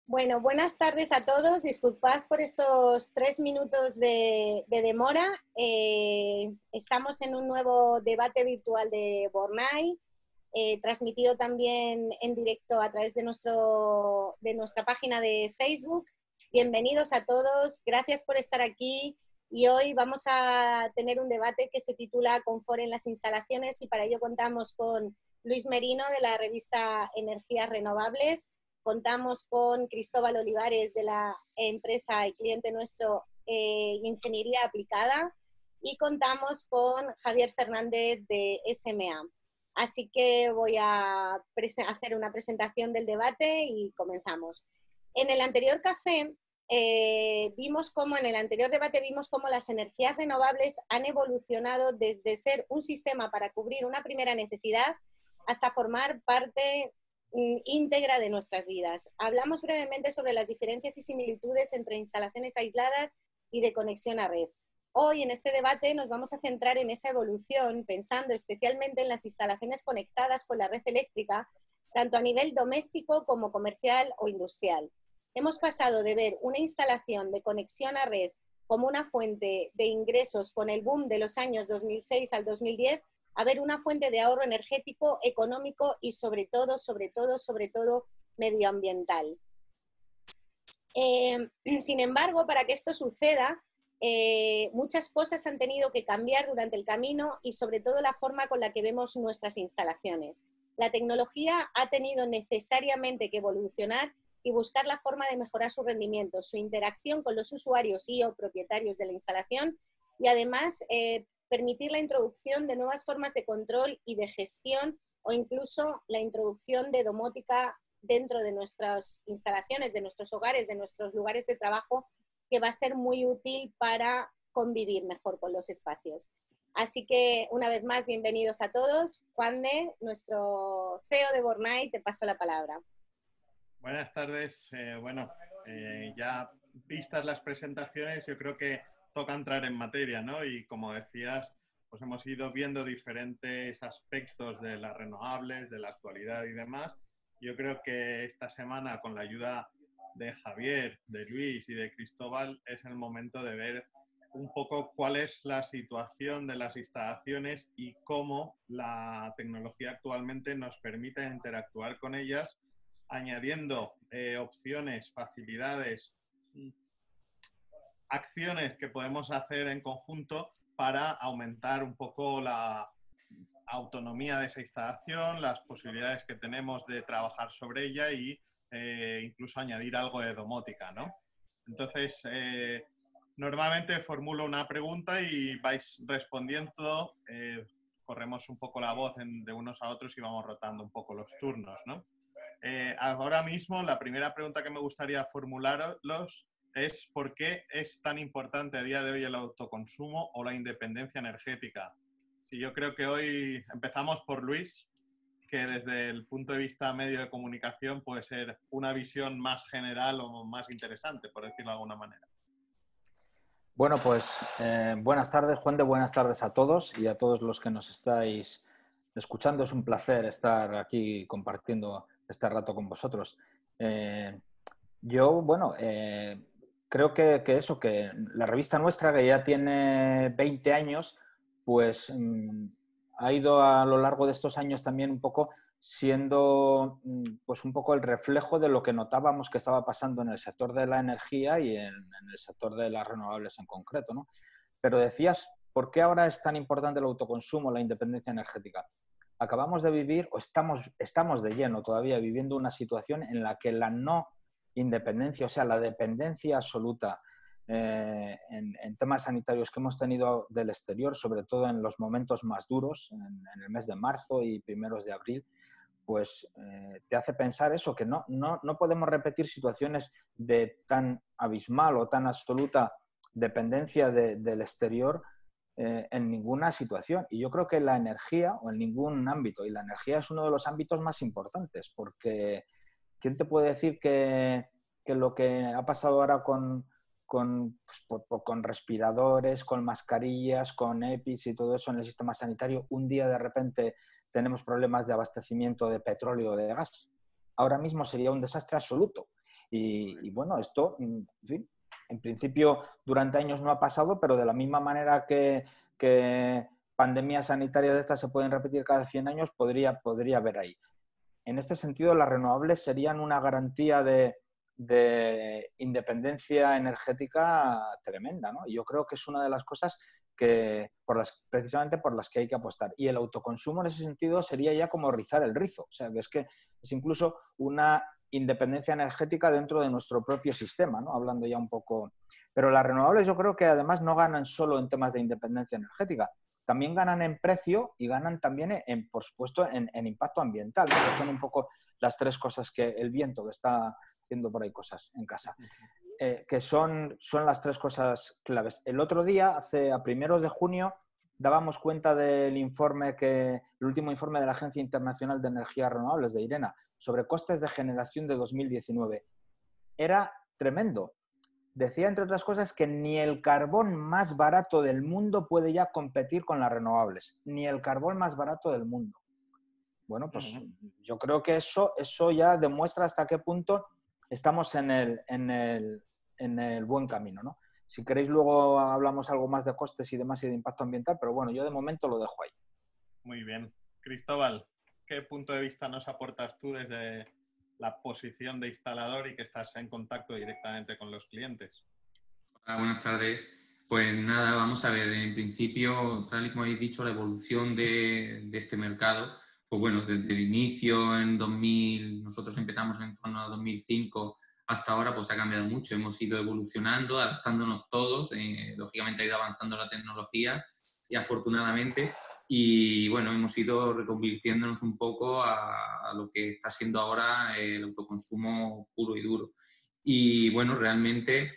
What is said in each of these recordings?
Bueno, buenas tardes a todos. Disculpad por estos 3 minutos de demora. Estamos en un nuevo debate virtual de Bornai, transmitido también en directo a través de nuestra página de Facebook. Bienvenidos a todos. Gracias por estar aquí. Y hoy vamos a tener un debate que se titula Confort en las instalaciones, y para ello contamos con Luis Merino, de la revista Energías Renovables. Contamos con Cristóbal Olivares, de la empresa y cliente nuestro, Ingeniería Aplicada, y contamos con Javier Fernández, de SMA. Así que voy a hacer una presentación del debate y comenzamos. En el anterior café en el anterior debate vimos cómo las energías renovables han evolucionado desde ser un sistema para cubrir una primera necesidad hasta formar parte íntegra de nuestras vidas. Hablamos brevemente sobre las diferencias y similitudes entre instalaciones aisladas y de conexión a red. Hoy en este debate nos vamos a centrar en esa evolución, pensando especialmente en las instalaciones conectadas con la red eléctrica, tanto a nivel doméstico como comercial o industrial. Hemos pasado de ver una instalación de conexión a red como una fuente de ingresos con el boom de los años 2006 al 2010, a ver una fuente de ahorro energético, económico y sobre todo, medioambiental. Sin embargo, para que esto suceda, muchas cosas han tenido que cambiar durante el camino, y sobre todo la forma con la que vemos nuestras instalaciones. La tecnología ha tenido necesariamente que evolucionar y buscar la forma de mejorar su rendimiento, su interacción con los usuarios y o propietarios de la instalación, y además permitir la introducción de nuevas formas de control y de gestión, o incluso la introducción de domótica dentro de nuestras instalaciones, de nuestros hogares, de nuestros lugares de trabajo, que va a ser muy útil para convivir mejor con los espacios. Así que, una vez más, bienvenidos a todos. Juan de, nuestro CEO de Bornai, te paso la palabra. Buenas tardes. Ya vistas las presentaciones, yo creo que toca entrar en materia, ¿no? Y como decías, pues hemos ido viendo diferentes aspectos de las renovables, de la actualidad y demás. Yo creo que esta semana, con la ayuda de Javier, de Luis y de Cristóbal, es el momento de ver un poco cuál es la situación de las instalaciones y cómo la tecnología actualmente nos permite interactuar con ellas, añadiendo opciones, facilidades, acciones que podemos hacer en conjunto para aumentar un poco la autonomía de esa instalación, las posibilidades que tenemos de trabajar sobre ella y incluso añadir algo de domótica, ¿no? Entonces, normalmente formulo una pregunta y vais respondiendo, corremos un poco la voz de unos a otros y vamos rotando un poco los turnos, ¿no? Ahora mismo, la primera pregunta que me gustaría formularos es ¿por qué es tan importante a día de hoy el autoconsumo o la independencia energética? Sí, yo creo que hoy empezamos por Luis, que desde el punto de vista medio de comunicación puede ser una visión más general o más interesante, por decirlo de alguna manera. Bueno, pues buenas tardes, Juan de, buenas tardes a todos y a todos los que nos estáis escuchando. Es un placer estar aquí compartiendo este rato con vosotros. Creo que la revista nuestra, que ya tiene 20 años, pues ha ido a lo largo de estos años también un poco siendo pues un poco el reflejo de lo que notábamos que estaba pasando en el sector de la energía y en el sector de las renovables en concreto, ¿no? Pero decías, ¿por qué ahora es tan importante el autoconsumo, la independencia energética? Acabamos de vivir, o estamos de lleno todavía viviendo una situación en la que la no independencia, o sea, la dependencia absoluta en temas sanitarios que hemos tenido del exterior, sobre todo en los momentos más duros, en el mes de marzo y primeros de abril, pues te hace pensar eso, que no podemos repetir situaciones de tan abismal o tan absoluta dependencia del exterior en ninguna situación. Y yo creo que la energía, o en ningún ámbito, y la energía es uno de los ámbitos más importantes, porque ¿quién te puede decir que lo que ha pasado ahora con respiradores, con mascarillas, con EPIs y todo eso en el sistema sanitario, un día de repente tenemos problemas de abastecimiento de petróleo o de gas? Ahora mismo sería un desastre absoluto. Y bueno, esto, en fin, en principio durante años no ha pasado, pero de la misma manera que pandemias sanitarias de estas se pueden repetir cada 100 años, podría haber ahí. En este sentido, las renovables serían una garantía de independencia energética tremenda, ¿no? Y yo creo que es una de las cosas precisamente por las que hay que apostar. Y el autoconsumo en ese sentido sería ya como rizar el rizo. O sea, que es incluso una independencia energética dentro de nuestro propio sistema, ¿no? Hablando ya un poco... Pero las renovables yo creo que además no ganan solo en temas de independencia energética, también ganan en precio y ganan también, por supuesto, en impacto ambiental, ¿no? Que son un poco las tres cosas que el viento que está haciendo por ahí cosas en casa, que son las tres cosas claves. El otro día, a primeros de junio, dábamos cuenta del el último informe de la Agencia Internacional de Energías Renovables, de IRENA, sobre costes de generación de 2019. Era tremendo. Decía, entre otras cosas, que ni el carbón más barato del mundo puede ya competir con las renovables. Ni el carbón más barato del mundo. Bueno, pues yo creo que eso ya demuestra hasta qué punto estamos en el buen camino, ¿no? Si queréis luego hablamos algo más de costes y demás y de impacto ambiental, pero bueno, yo de momento lo dejo ahí. Muy bien. Cristóbal, ¿qué punto de vista nos aportas tú desde la posición de instalador y que estás en contacto directamente con los clientes? Hola, buenas tardes. Pues nada, vamos a ver, en principio, tal y como habéis dicho, la evolución de este mercado, pues bueno, desde el inicio en 2000, nosotros empezamos en torno a 2005, hasta ahora pues ha cambiado mucho, hemos ido evolucionando, adaptándonos todos, lógicamente ha ido avanzando la tecnología y afortunadamente, y bueno, hemos ido reconvirtiéndonos un poco a lo que está siendo ahora el autoconsumo puro y duro. Y bueno, realmente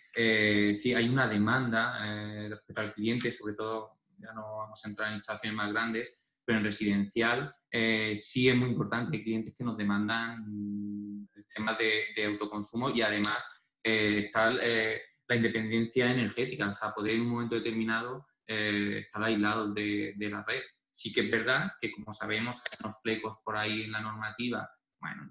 sí hay una demanda respecto al cliente, sobre todo, ya no vamos a entrar en instalaciones más grandes, pero en residencial sí es muy importante. Hay clientes que nos demandan el tema de autoconsumo y además está la independencia energética, o sea, poder en un momento determinado estar aislados de la red. Sí que es verdad que, como sabemos, hay unos flecos por ahí en la normativa, bueno,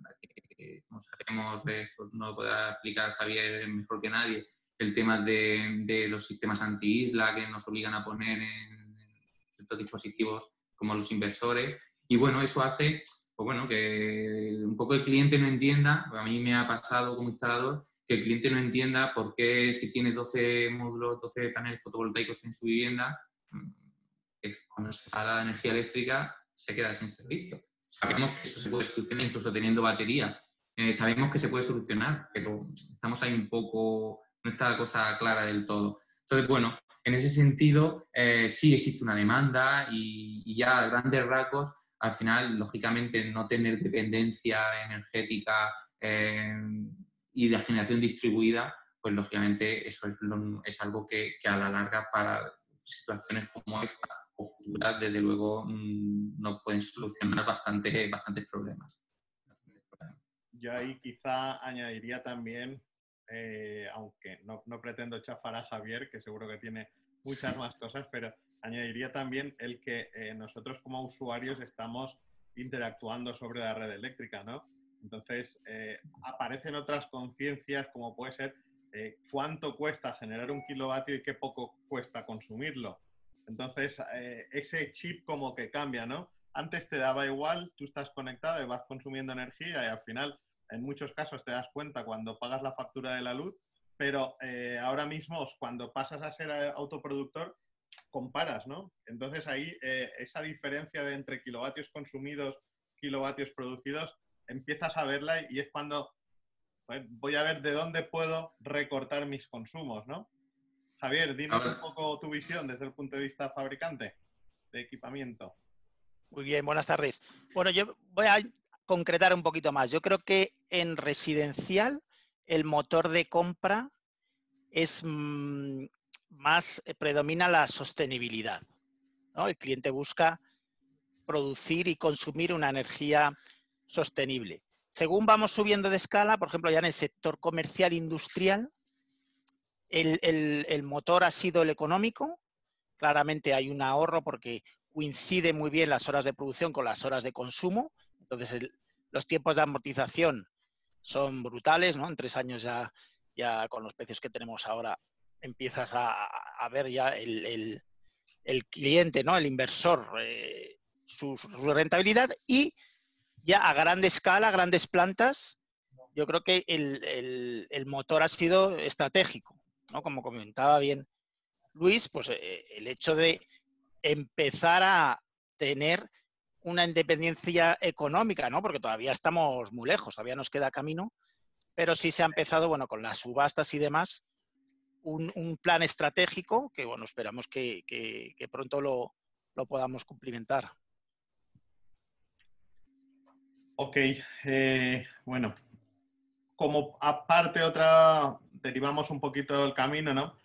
como sabemos, eso no lo podrá explicar Javier mejor que nadie, el tema de los sistemas anti-isla que nos obligan a poner en ciertos dispositivos como los inversores. Y bueno, eso hace pues bueno, que un poco el cliente no entienda, a mí me ha pasado como instalador, que el cliente no entienda por qué si tiene 12 módulos, 12 paneles fotovoltaicos en su vivienda, cuando se va la energía eléctrica se queda sin servicio. Sabemos que eso se puede solucionar incluso teniendo batería. Sabemos que se puede solucionar, pero estamos ahí un poco, no está la cosa clara del todo. Entonces, bueno, en ese sentido sí existe una demanda y ya a grandes rasgos, al final, lógicamente, no tener dependencia energética y de generación distribuida, pues lógicamente eso es algo que a la larga para situaciones como esta o futuras, desde luego, no pueden solucionar bastantes problemas. Yo ahí quizá añadiría también, aunque no pretendo chafar a Javier, que seguro que tiene muchas más cosas, pero añadiría también el que nosotros como usuarios estamos interactuando sobre la red eléctrica, ¿no? Entonces, aparecen otras conciencias como puede ser cuánto cuesta generar un kilovatio y qué poco cuesta consumirlo. Entonces, ese chip como que cambia, ¿no? Antes te daba igual, tú estás conectado y vas consumiendo energía y al final, en muchos casos, te das cuenta cuando pagas la factura de la luz, pero ahora mismo, cuando pasas a ser autoproductor, comparas, ¿no? Entonces ahí esa diferencia de entre kilovatios consumidos, kilovatios producidos, empiezas a verla y es cuando voy a ver de dónde puedo recortar mis consumos, ¿no? Javier, dinos un poco tu visión desde el punto de vista fabricante de equipamiento. Muy bien, buenas tardes. Bueno, yo voy a concretar un poquito más. Yo creo que en residencial el motor de compra es más, predomina la sostenibilidad, ¿no? El cliente busca producir y consumir una energía sostenible. Según vamos subiendo de escala, por ejemplo, ya en el sector comercial industrial, el motor ha sido el económico. Claramente hay un ahorro porque coincide muy bien las horas de producción con las horas de consumo. Entonces, los tiempos de amortización son brutales, ¿no? En 3 años ya con los precios que tenemos ahora empiezas a ver ya el cliente, ¿no? El inversor, su rentabilidad, y ya a gran escala, grandes plantas, yo creo que el motor ha sido estratégico, ¿no? Como comentaba bien Luis, pues el hecho de empezar a tener una independencia económica, ¿no? Porque todavía estamos muy lejos, todavía nos queda camino, pero sí se ha empezado, bueno, con las subastas y demás, un plan estratégico que, bueno, esperamos que pronto lo podamos cumplimentar. Ok, bueno, como aparte derivamos un poquito el camino, ¿no?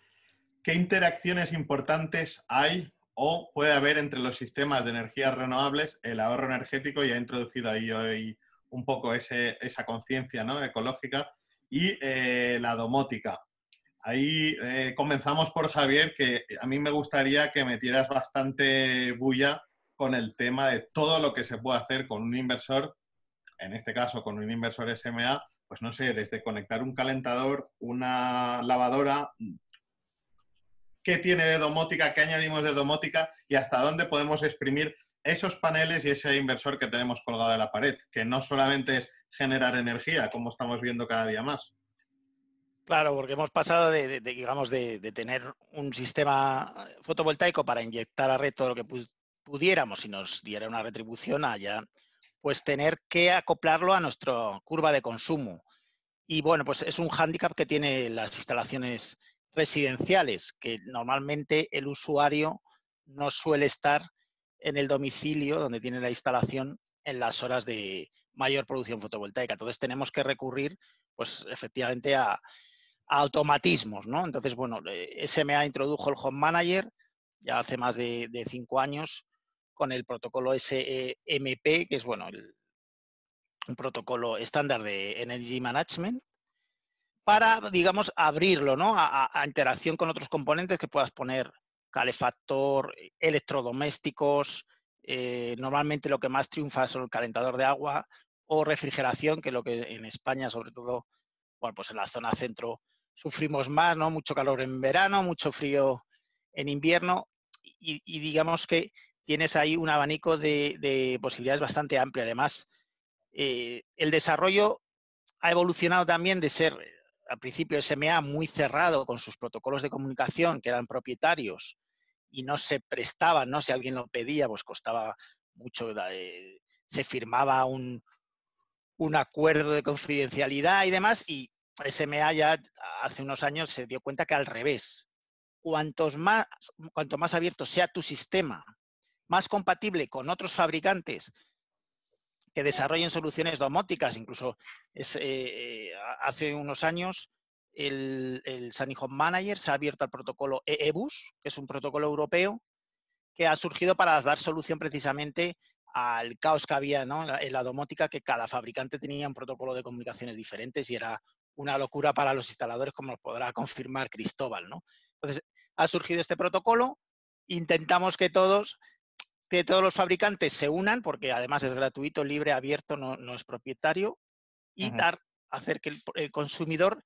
¿Qué interacciones importantes hay o puede haber entre los sistemas de energías renovables, el ahorro energético, y ha introducido ahí hoy un poco esa conciencia, ¿no? ecológica, y la domótica? Ahí comenzamos por Javier, que a mí me gustaría que metieras bastante bulla con el tema de todo lo que se puede hacer con un inversor, en este caso con un inversor SMA, pues no sé, desde conectar un calentador, una lavadora, qué tiene de domótica, qué añadimos de domótica y hasta dónde podemos exprimir esos paneles y ese inversor que tenemos colgado de la pared, que no solamente es generar energía, como estamos viendo cada día más. Claro, porque hemos pasado digamos, de tener un sistema fotovoltaico para inyectar a red todo lo que pudiéramos y nos diera una retribución a ya, pues tener que acoplarlo a nuestra curva de consumo. Y bueno, pues es un hándicap que tienen las instalaciones residenciales, que normalmente el usuario no suele estar en el domicilio donde tiene la instalación en las horas de mayor producción fotovoltaica. Entonces tenemos que recurrir, pues efectivamente, a automatismos, ¿no? Entonces, bueno, SMA introdujo el Home Manager ya hace más de 5 años con el protocolo SMP, que es, bueno, un protocolo estándar de Energy Management, para, digamos, abrirlo, ¿no? A interacción con otros componentes que puedas poner, calefactor, electrodomésticos, normalmente lo que más triunfa son el calentador de agua o refrigeración, que es lo que en España, sobre todo, bueno, pues en la zona centro sufrimos más, ¿no? Mucho calor en verano, mucho frío en invierno y digamos que tienes ahí un abanico de posibilidades bastante amplio. Además, el desarrollo ha evolucionado también de ser al principio SMA muy cerrado con sus protocolos de comunicación que eran propietarios y no se prestaban, ¿no? Si alguien lo pedía, pues costaba mucho, se firmaba un acuerdo de confidencialidad y demás, y SMA ya hace unos años se dio cuenta que al revés, cuanto más abierto sea tu sistema, más compatible con otros fabricantes que desarrollen soluciones domóticas, incluso hace unos años el Sunny Home Manager se ha abierto al protocolo EEBUS, que es un protocolo europeo que ha surgido para dar solución precisamente al caos que había, ¿no? en la domótica, que cada fabricante tenía un protocolo de comunicaciones diferentes y era una locura para los instaladores, como podrá confirmar Cristóbal, ¿no? Entonces, ha surgido este protocolo, intentamos que todos los fabricantes se unan, porque además es gratuito, libre, abierto, no es propietario, y hacer que el consumidor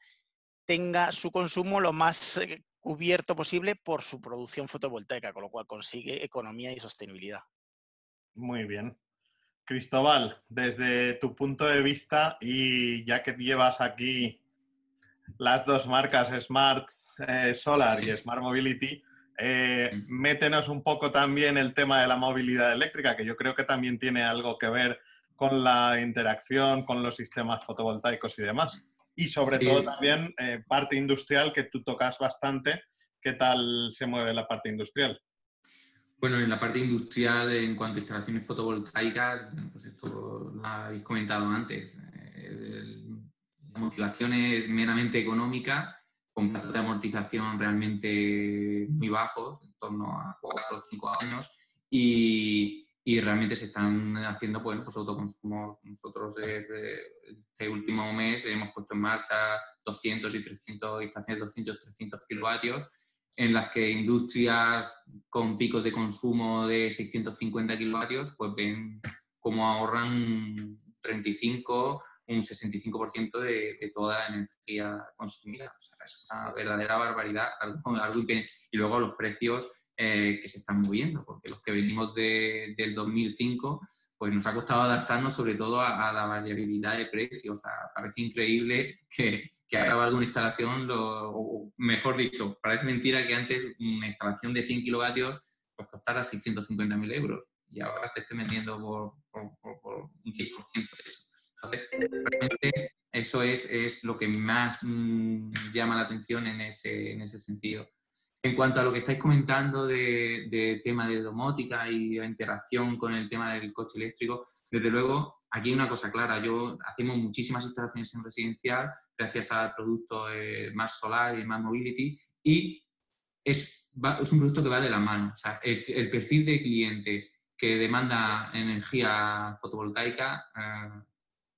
tenga su consumo lo más cubierto posible por su producción fotovoltaica, con lo cual consigue economía y sostenibilidad. Muy bien. Cristóbal, desde tu punto de vista, y ya que llevas aquí las dos marcas Smart Solar y Smart Mobility, métenos un poco también el tema de la movilidad eléctrica, que yo creo que también tiene algo que ver con la interacción con los sistemas fotovoltaicos y demás. Y sobre todo también parte industrial, que tú tocas bastante. ¿Qué tal se mueve la parte industrial? Bueno, en la parte industrial, en cuanto a instalaciones fotovoltaicas, pues esto lo habéis comentado antes. La motivación es meramente económica, con plazos de amortización realmente muy bajos, en torno a 4 o 5 años, y realmente se están haciendo pues autoconsumos. Nosotros este último mes hemos puesto en marcha 200 y 300 instalaciones, 200-300 kilovatios, en las que industrias con picos de consumo de 650 kilovatios pues ven cómo ahorran 35 un 65% de toda la energía consumida. O sea, es una verdadera barbaridad. Y luego los precios que se están moviendo, porque los que venimos del 2005, pues nos ha costado adaptarnos sobre todo a la variabilidad de precios. O sea, parece increíble que acaba alguna instalación, o mejor dicho, parece mentira que antes una instalación de 100 kilovatios pues costara 650.000 euros y ahora se esté vendiendo por un 10% de eso. Entonces, realmente eso es lo que más llama la atención en ese sentido. En cuanto a lo que estáis comentando de tema de domótica y la interacción con el tema del coche eléctrico, desde luego, aquí hay una cosa clara. Hacemos muchísimas instalaciones en residencial gracias al producto Más Solar y Más Mobility, y es un producto que va de la mano. O sea, el perfil de cliente que demanda energía fotovoltaica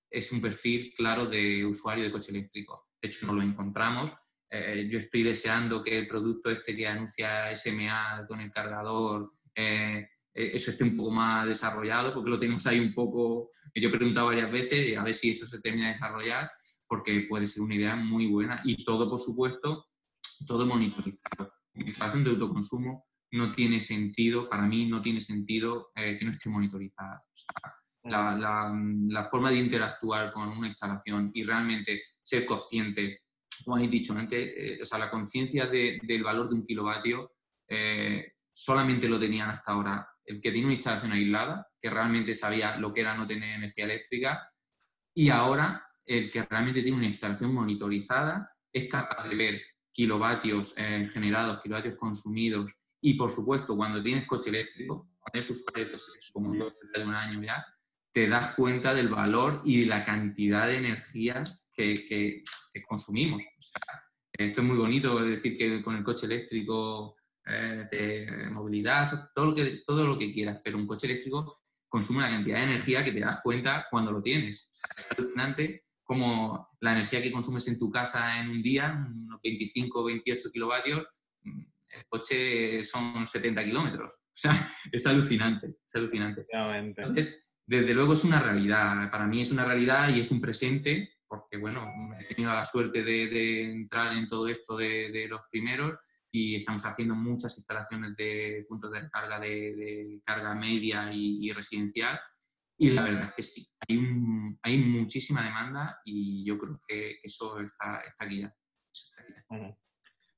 es un perfil claro de usuario de coche eléctrico. De hecho, no lo encontramos. Yo estoy deseando que el producto que anuncia SMA con el cargador, eso esté un poco más desarrollado, porque lo tenemos ahí un poco. Yo he preguntado varias veces a ver si eso se termina de desarrollar, porque puede ser una idea muy buena. Y todo, por supuesto, todo monitorizado. La instalación de autoconsumo no tiene sentido, para mí no tiene sentido que no esté monitorizada. O sea, la forma de interactuar con una instalación y realmente ser consciente, como habéis dicho antes, o sea, la conciencia del valor de un kilovatio solamente lo tenían hasta ahora el que tiene una instalación aislada, que realmente sabía lo que era no tener energía eléctrica, y ahora el que realmente tiene una instalación monitorizada es capaz de ver kilovatios generados, kilovatios consumidos, y por supuesto cuando tienes coche eléctrico, cuando eres usuario de coche eléctrico, como yo, cerca de un año ya, te das cuenta del valor y de la cantidad de energía que consumimos. O sea, esto es muy bonito decir que con el coche eléctrico movilidad, todo lo que quieras, pero un coche eléctrico consume una cantidad de energía que te das cuenta cuando lo tienes. O sea, es alucinante como la energía que consumes en tu casa en un día, unos 25 o 28 kilovatios, el coche son 70 kilómetros. O sea, es alucinante, es alucinante. Entonces, desde luego es una realidad. Para mí es una realidad y es un presente, porque, bueno, he tenido la suerte de entrar en todo esto de los primeros y estamos haciendo muchas instalaciones de puntos de recarga de carga media y residencial. Y la verdad es que sí, hay muchísima demanda y yo creo que eso está aquí ya.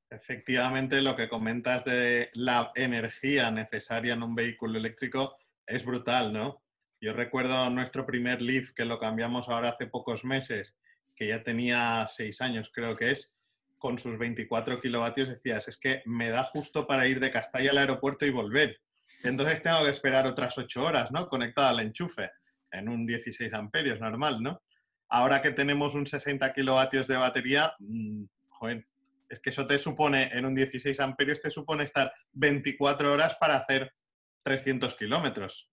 Efectivamente, lo que comentas de la energía necesaria en un vehículo eléctrico es brutal, ¿no? Yo recuerdo nuestro primer Leaf, que lo cambiamos ahora hace pocos meses, que ya tenía 6 años, creo que es, con sus 24 kilovatios, decías, es que me da justo para ir de Castalla al aeropuerto y volver. Entonces tengo que esperar otras 8 horas, ¿no? Conectado al enchufe, en un 16 amperios normal, ¿no? Ahora que tenemos un 60 kilovatios de batería, joder, es que eso te supone, en un 16 amperios, te supone estar 24 horas para hacer 300 kilómetros.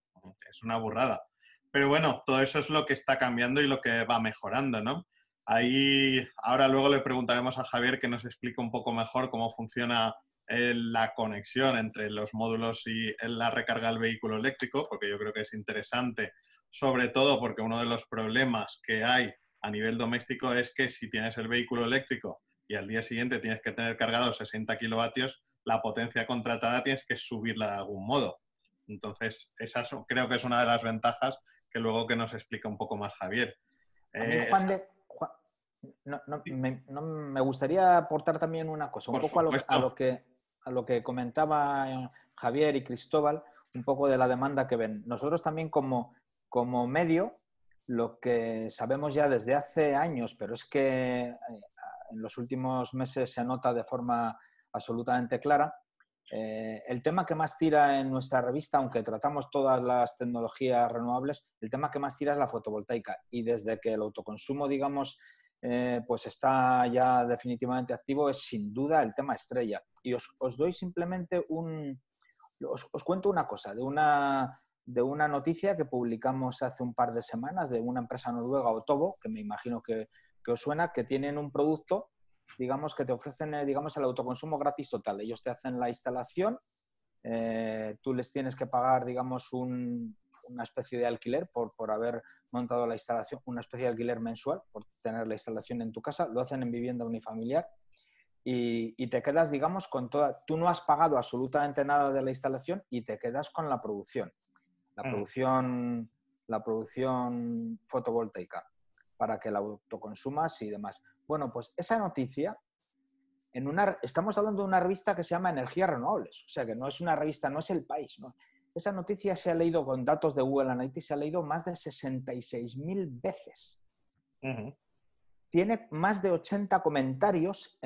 Es una burrada. Pero bueno, todo eso es lo que está cambiando y lo que va mejorando, ¿no? Ahí, ahora luego le preguntaremos a Javier que nos explique un poco mejor cómo funciona la conexión entre los módulos y la recarga del vehículo eléctrico, porque yo creo que es interesante, sobre todo porque uno de los problemas que hay a nivel doméstico es que si tienes el vehículo eléctrico y al día siguiente tienes que tener cargado 60 kilovatios, la potencia contratada tienes que subirla de algún modo. Entonces, esa creo que es una de las ventajas que luego que nos explica un poco más Javier. A mí, me gustaría aportar también una cosa, un poco a lo que comentaba Javier y Cristóbal, un poco de la demanda que ven. Nosotros también como medio, lo que sabemos ya desde hace años, pero es que en los últimos meses se nota de forma absolutamente clara, el tema que más tira en nuestra revista, aunque tratamos todas las tecnologías renovables, el tema que más tira es la fotovoltaica. Y desde que el autoconsumo, digamos, pues está ya definitivamente activo, es sin duda el tema estrella. Y os doy simplemente os cuento una cosa de una noticia que publicamos hace un par de semanas de una empresa noruega, Otovo, que me imagino que os suena, que tienen un producto, digamos, que te ofrecen, digamos, el autoconsumo gratis total. Ellos te hacen la instalación, tú les tienes que pagar, digamos, un una especie de alquiler por haber montado la instalación, una especie de alquiler mensual por tener la instalación en tu casa, lo hacen en vivienda unifamiliar y te quedas, digamos, con toda... Tú no has pagado absolutamente nada de la instalación y te quedas con la producción fotovoltaica para que la autoconsumas y demás. Bueno, pues esa noticia, estamos hablando de una revista que se llama Energías Renovables, o sea que no es una revista, no es El País, ¿no? Esa noticia se ha leído con datos de Google Analytics, se ha leído más de 66.000 veces. Tiene más de 80 comentarios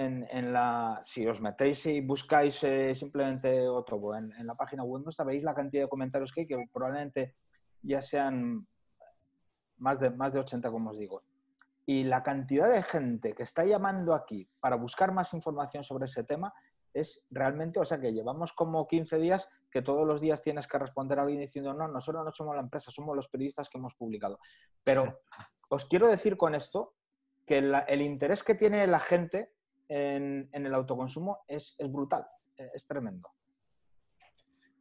si os metéis y buscáis simplemente Otovo en la página web nuestra, veis la cantidad de comentarios que hay, que probablemente ya sean más de 80, como os digo. Y la cantidad de gente que está llamando aquí para buscar más información sobre ese tema es realmente, o sea que llevamos como 15 días que todos los días tienes que responder a alguien diciendo no, nosotros no somos la empresa, somos los periodistas que hemos publicado. Pero os quiero decir con esto que el interés que tiene la gente en el autoconsumo es brutal, es tremendo.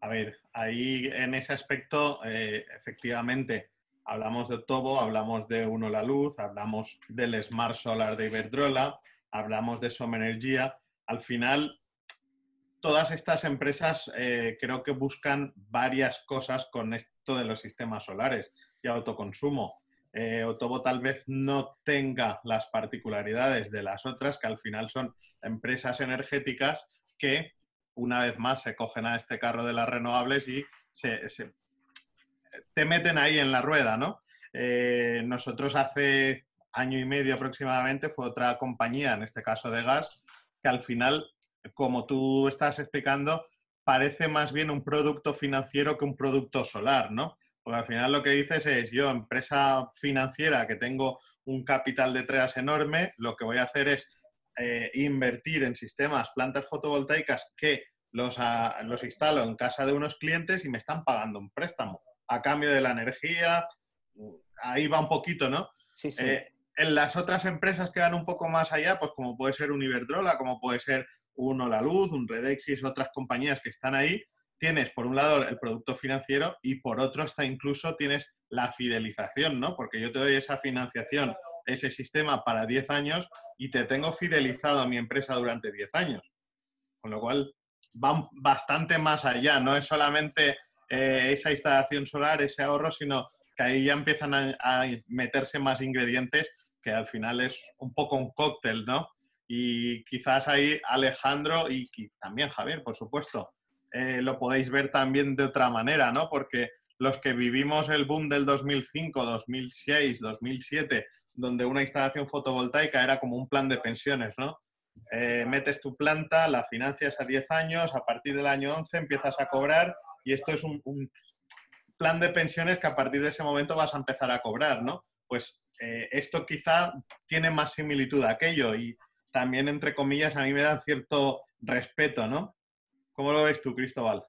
A ver, ahí en ese aspecto, efectivamente, hablamos de Otovo, hablamos de Uno La Luz, hablamos del Smart Solar de Iberdrola, hablamos de Somenergia. Al final, todas estas empresas creo que buscan varias cosas con esto de los sistemas solares y autoconsumo. Otovo tal vez no tenga las particularidades de las otras, que al final son empresas energéticas que, una vez más, se cogen a este carro de las renovables y te meten ahí en la rueda, ¿no? Nosotros hace año y medio aproximadamente fue otra compañía, en este caso de gas, que al final, como tú estás explicando, parece más bien un producto financiero que un producto solar, ¿no? Porque al final lo que dices es, yo, empresa financiera que tengo un capital detrás enorme, lo que voy a hacer es invertir en sistemas, plantas fotovoltaicas que los instalo en casa de unos clientes y me están pagando un préstamo a cambio de la energía. Ahí va un poquito, ¿no? Sí, sí. En las otras empresas que van un poco más allá, pues como puede ser un Iberdrola, como puede ser Uno La Luz, un Redexis, otras compañías que están ahí, tienes por un lado el producto financiero y por otro hasta incluso tienes la fidelización, ¿no? Porque yo te doy esa financiación, ese sistema para 10 años y te tengo fidelizado a mi empresa durante 10 años. Con lo cual van bastante más allá, no es solamente esa instalación solar, ese ahorro, sino que ahí ya empiezan a meterse más ingredientes, que al final es un poco un cóctel, ¿no? Y quizás ahí Alejandro y también Javier, por supuesto, lo podéis ver también de otra manera, ¿no? Porque los que vivimos el boom del 2005, 2006, 2007, donde una instalación fotovoltaica era como un plan de pensiones, ¿no? Metes tu planta, la financias a 10 años, a partir del año 11 empiezas a cobrar y esto es un plan de pensiones que a partir de ese momento vas a empezar a cobrar, ¿no? Pues esto quizá tiene más similitud a aquello y también, entre comillas, a mí me da cierto respeto, ¿no? ¿Cómo lo ves tú, Cristóbal?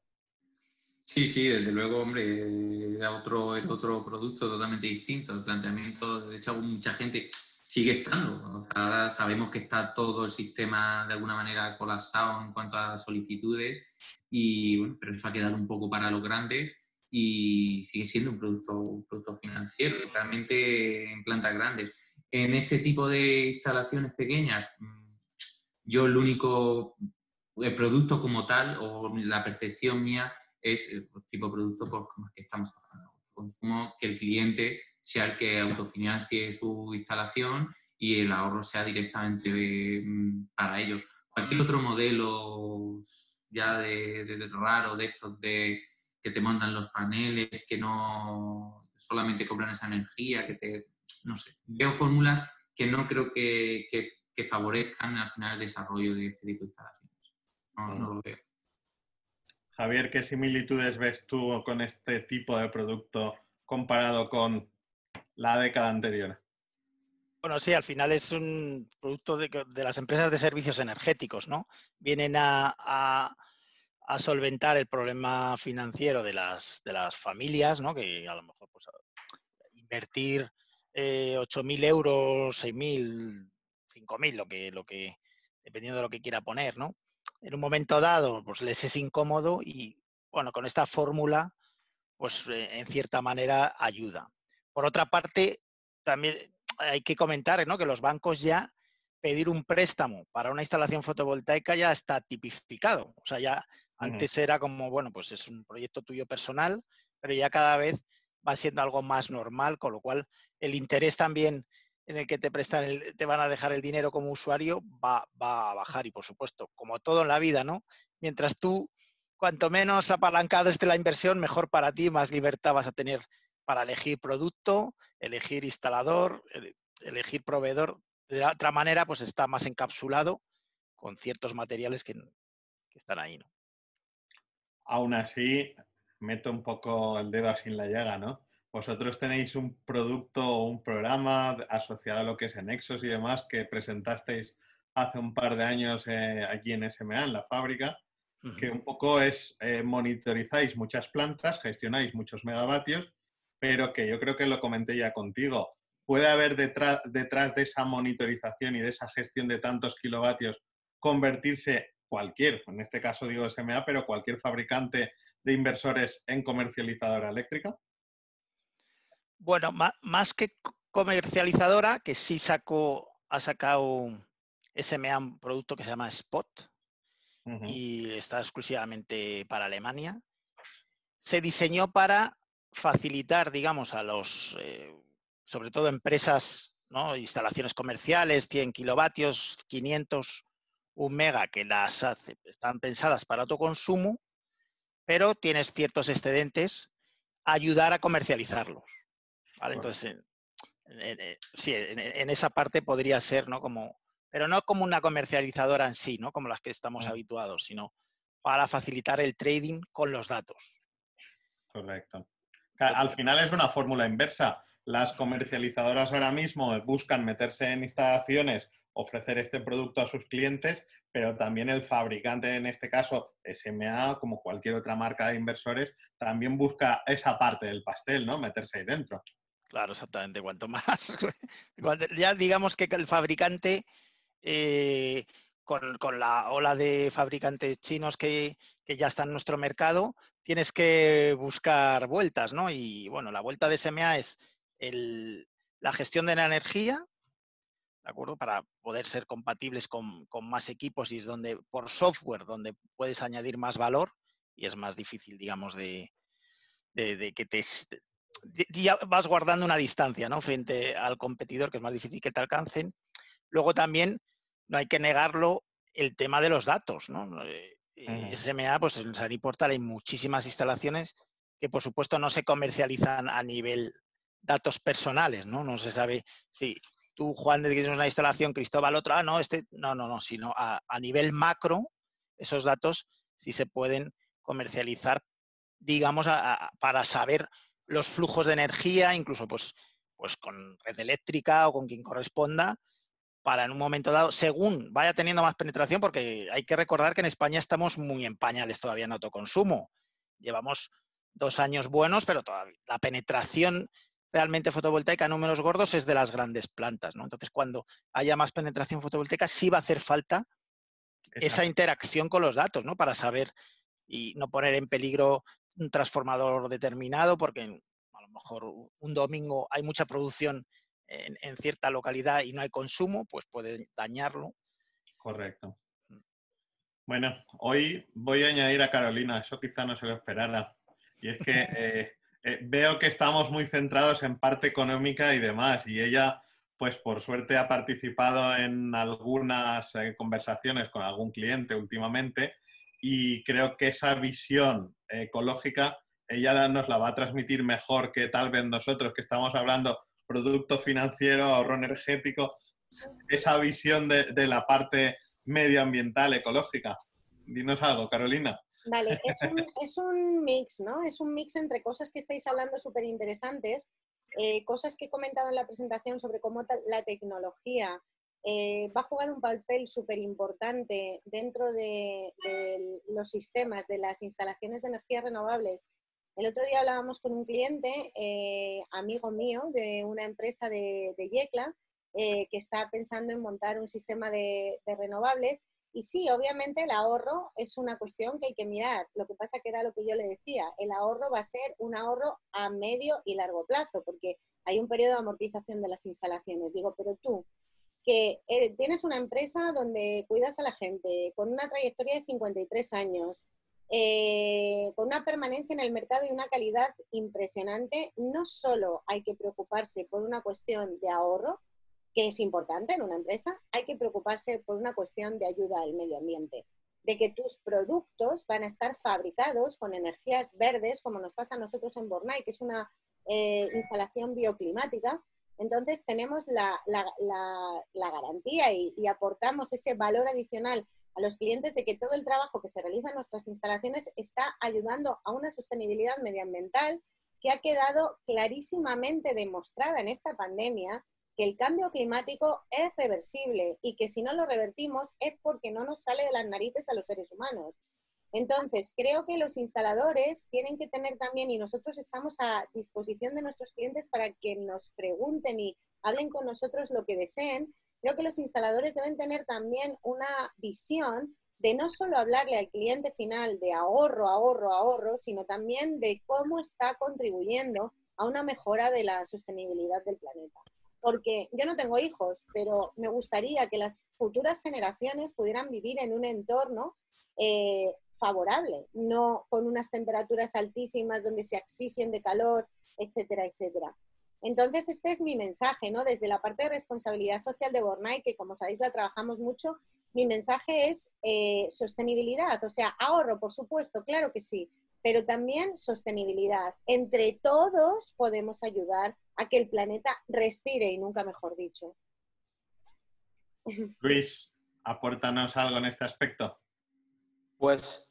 Sí, sí, desde luego, hombre, era otro producto totalmente distinto. El planteamiento, de hecho, mucha gente sigue estando. O sea, ahora sabemos que está todo el sistema de alguna manera colapsado en cuanto a solicitudes, bueno, pero eso ha quedado un poco para los grandes y sigue siendo un producto financiero, realmente en plantas grandes. En este tipo de instalaciones pequeñas, yo el producto como tal, o la percepción mía, es el tipo de producto como el que estamos hablando. Consumo que el cliente sea el que autofinancie su instalación y el ahorro sea directamente para ellos. Cualquier otro modelo ya de raro, de estos que te mandan los paneles, que no solamente cobran esa energía, no sé. Veo fórmulas que no creo que favorezcan al final el desarrollo de este tipo de instalaciones. No lo veo. Javier, ¿qué similitudes ves tú con este tipo de producto comparado con la década anterior? Bueno, sí, al final es un producto de las empresas de servicios energéticos, ¿no? Vienen a solventar el problema financiero de las familias, ¿no? Que a lo mejor pues, invertir 8.000 euros, 6.000, 5.000, lo que, dependiendo de lo que quiera poner, ¿no? En un momento dado, pues les es incómodo y, bueno, con esta fórmula pues en cierta manera ayuda. Por otra parte, también hay que comentar, ¿no?, que los bancos ya pedir un préstamo para una instalación fotovoltaica ya está tipificado. O sea, ya antes era como, bueno, pues es un proyecto tuyo personal, pero ya cada vez va siendo algo más normal, con lo cual el interés también en el que te prestan, te van a dejar el dinero como usuario, va a bajar. Y por supuesto, como todo en la vida, ¿no?, mientras tú, cuanto menos apalancado esté la inversión, mejor para ti, más libertad vas a tener para elegir producto, elegir instalador, elegir proveedor. De otra manera, pues está más encapsulado con ciertos materiales que están ahí, ¿no? Aún así, meto un poco el dedo así en la llaga, ¿no? Vosotros tenéis un producto o un programa asociado a lo que es Enexos y demás que presentasteis hace un par de años aquí en SMA, en la fábrica, que un poco es monitorizáis muchas plantas, gestionáis muchos megavatios, pero que yo creo que lo comenté ya contigo. Puede haber detrás de esa monitorización y de esa gestión de tantos kilovatios convertirse cualquier, en este caso digo SMA, pero cualquier fabricante de inversores en comercializadora eléctrica. Bueno, más que comercializadora, que sí ha sacado SMA un producto que se llama Spot y está exclusivamente para Alemania. Se diseñó para facilitar, digamos, a los, sobre todo empresas, ¿no?, instalaciones comerciales, 100 kilovatios, 500, 1 mega, que las están pensadas para autoconsumo, pero tienes ciertos excedentes, ayudar a comercializarlos, ¿vale? Entonces, sí, en esa parte podría ser, ¿no?, pero no como una comercializadora en sí, ¿no?, como las que estamos habituados, sino para facilitar el trading con los datos. Correcto. Al final es una fórmula inversa. Las comercializadoras ahora mismo buscan meterse en instalaciones, ofrecer este producto a sus clientes, pero también el fabricante, en este caso SMA, como cualquier otra marca de inversores, también busca esa parte del pastel, ¿no? Meterse ahí dentro. Claro, exactamente. Cuanto más, ya digamos que el fabricante, con la ola de fabricantes chinos que ya está en nuestro mercado, tienes que buscar vueltas, ¿no? Y bueno, la vuelta de SMA es la gestión de la energía, ¿de acuerdo? Para poder ser compatibles con más equipos, y es donde, por software, donde puedes añadir más valor y es más difícil, digamos, de que ya vas guardando una distancia, ¿no?, frente al competidor, que es más difícil que te alcancen. Luego también, no hay que negarlo, el tema de los datos, ¿no? SMA, pues en Sani Portal hay muchísimas instalaciones que, por supuesto, no se comercializan a nivel datos personales, ¿no? No se sabe si tú, Juan, tienes una instalación, Cristóbal otra, no, no, sino a nivel macro, esos datos sí se pueden comercializar, digamos, para saber los flujos de energía, incluso pues con red eléctrica o con quien corresponda, para en un momento dado, según vaya teniendo más penetración, porque hay que recordar que en España estamos muy en pañales todavía en autoconsumo. Llevamos 2 años buenos, pero todavía la penetración realmente fotovoltaica en números gordos es de las grandes plantas, ¿no? Entonces, cuando haya más penetración fotovoltaica, sí va a hacer falta esa interacción con los datos, ¿no?, para saber y no poner en peligro un transformador determinado, porque a lo mejor un domingo hay mucha producción en cierta localidad y no hay consumo, pues puede dañarlo. Correcto. Bueno, hoy voy a añadir a Carolina, eso quizá no se lo esperara. Y es que veo que estamos muy centrados en parte económica y demás, y ella, pues por suerte, ha participado en algunas conversaciones con algún cliente últimamente, y creo que esa visión ecológica ella nos la va a transmitir mejor que tal vez nosotros, que estamos hablando producto financiero, ahorro energético, esa visión de la parte medioambiental, ecológica. Dinos algo, Carolina. Vale, es un mix, ¿no? Es un mix entre cosas que estáis hablando súper interesantes, cosas que he comentado en la presentación sobre cómo la tecnología va a jugar un papel súper importante dentro de los sistemas, de las instalaciones de energías renovables. El otro día hablábamos con un cliente, amigo mío, de una empresa de Yecla, que está pensando en montar un sistema de renovables, Y sí, obviamente el ahorro es una cuestión que hay que mirar. Lo que pasa que era lo que yo le decía, el ahorro va a ser un ahorro a medio y largo plazo, porque hay un periodo de amortización de las instalaciones. Digo, pero tú, que tienes una empresa donde cuidas a la gente, con una trayectoria de 53 años, con una permanencia en el mercado y una calidad impresionante, no solo hay que preocuparse por una cuestión de ahorro, que es importante en una empresa, hay que preocuparse por una cuestión de ayuda al medio ambiente, de que tus productos van a estar fabricados con energías verdes, como nos pasa a nosotros en Bornay, que es una instalación bioclimática. Entonces tenemos la garantía y aportamos ese valor adicional a los clientes de que todo el trabajo que se realiza en nuestras instalaciones está ayudando a una sostenibilidad medioambiental que ha quedado clarísimamente demostrada en esta pandemia, que el cambio climático es reversible y que si no lo revertimos es porque no nos sale de las narices a los seres humanos. Entonces, creo que los instaladores tienen que tener también, y nosotros estamos a disposición de nuestros clientes para que nos pregunten y hablen con nosotros lo que deseen. Creo que los instaladores deben tener también una visión de no solo hablarle al cliente final de ahorro, ahorro, ahorro, sino también de cómo está contribuyendo a una mejora de la sostenibilidad del planeta. Porque yo no tengo hijos, pero me gustaría que las futuras generaciones pudieran vivir en un entorno favorable, no con unas temperaturas altísimas donde se asfixien de calor, etcétera, etcétera. Entonces, este es mi mensaje, ¿no? Desde la parte de responsabilidad social de Bornay, que como sabéis la trabajamos mucho, mi mensaje es sostenibilidad, o sea, ahorro, por supuesto, claro que sí, pero también sostenibilidad. Entre todos podemos ayudar a que el planeta respire, y nunca mejor dicho. Luis, apórtanos algo en este aspecto. Pues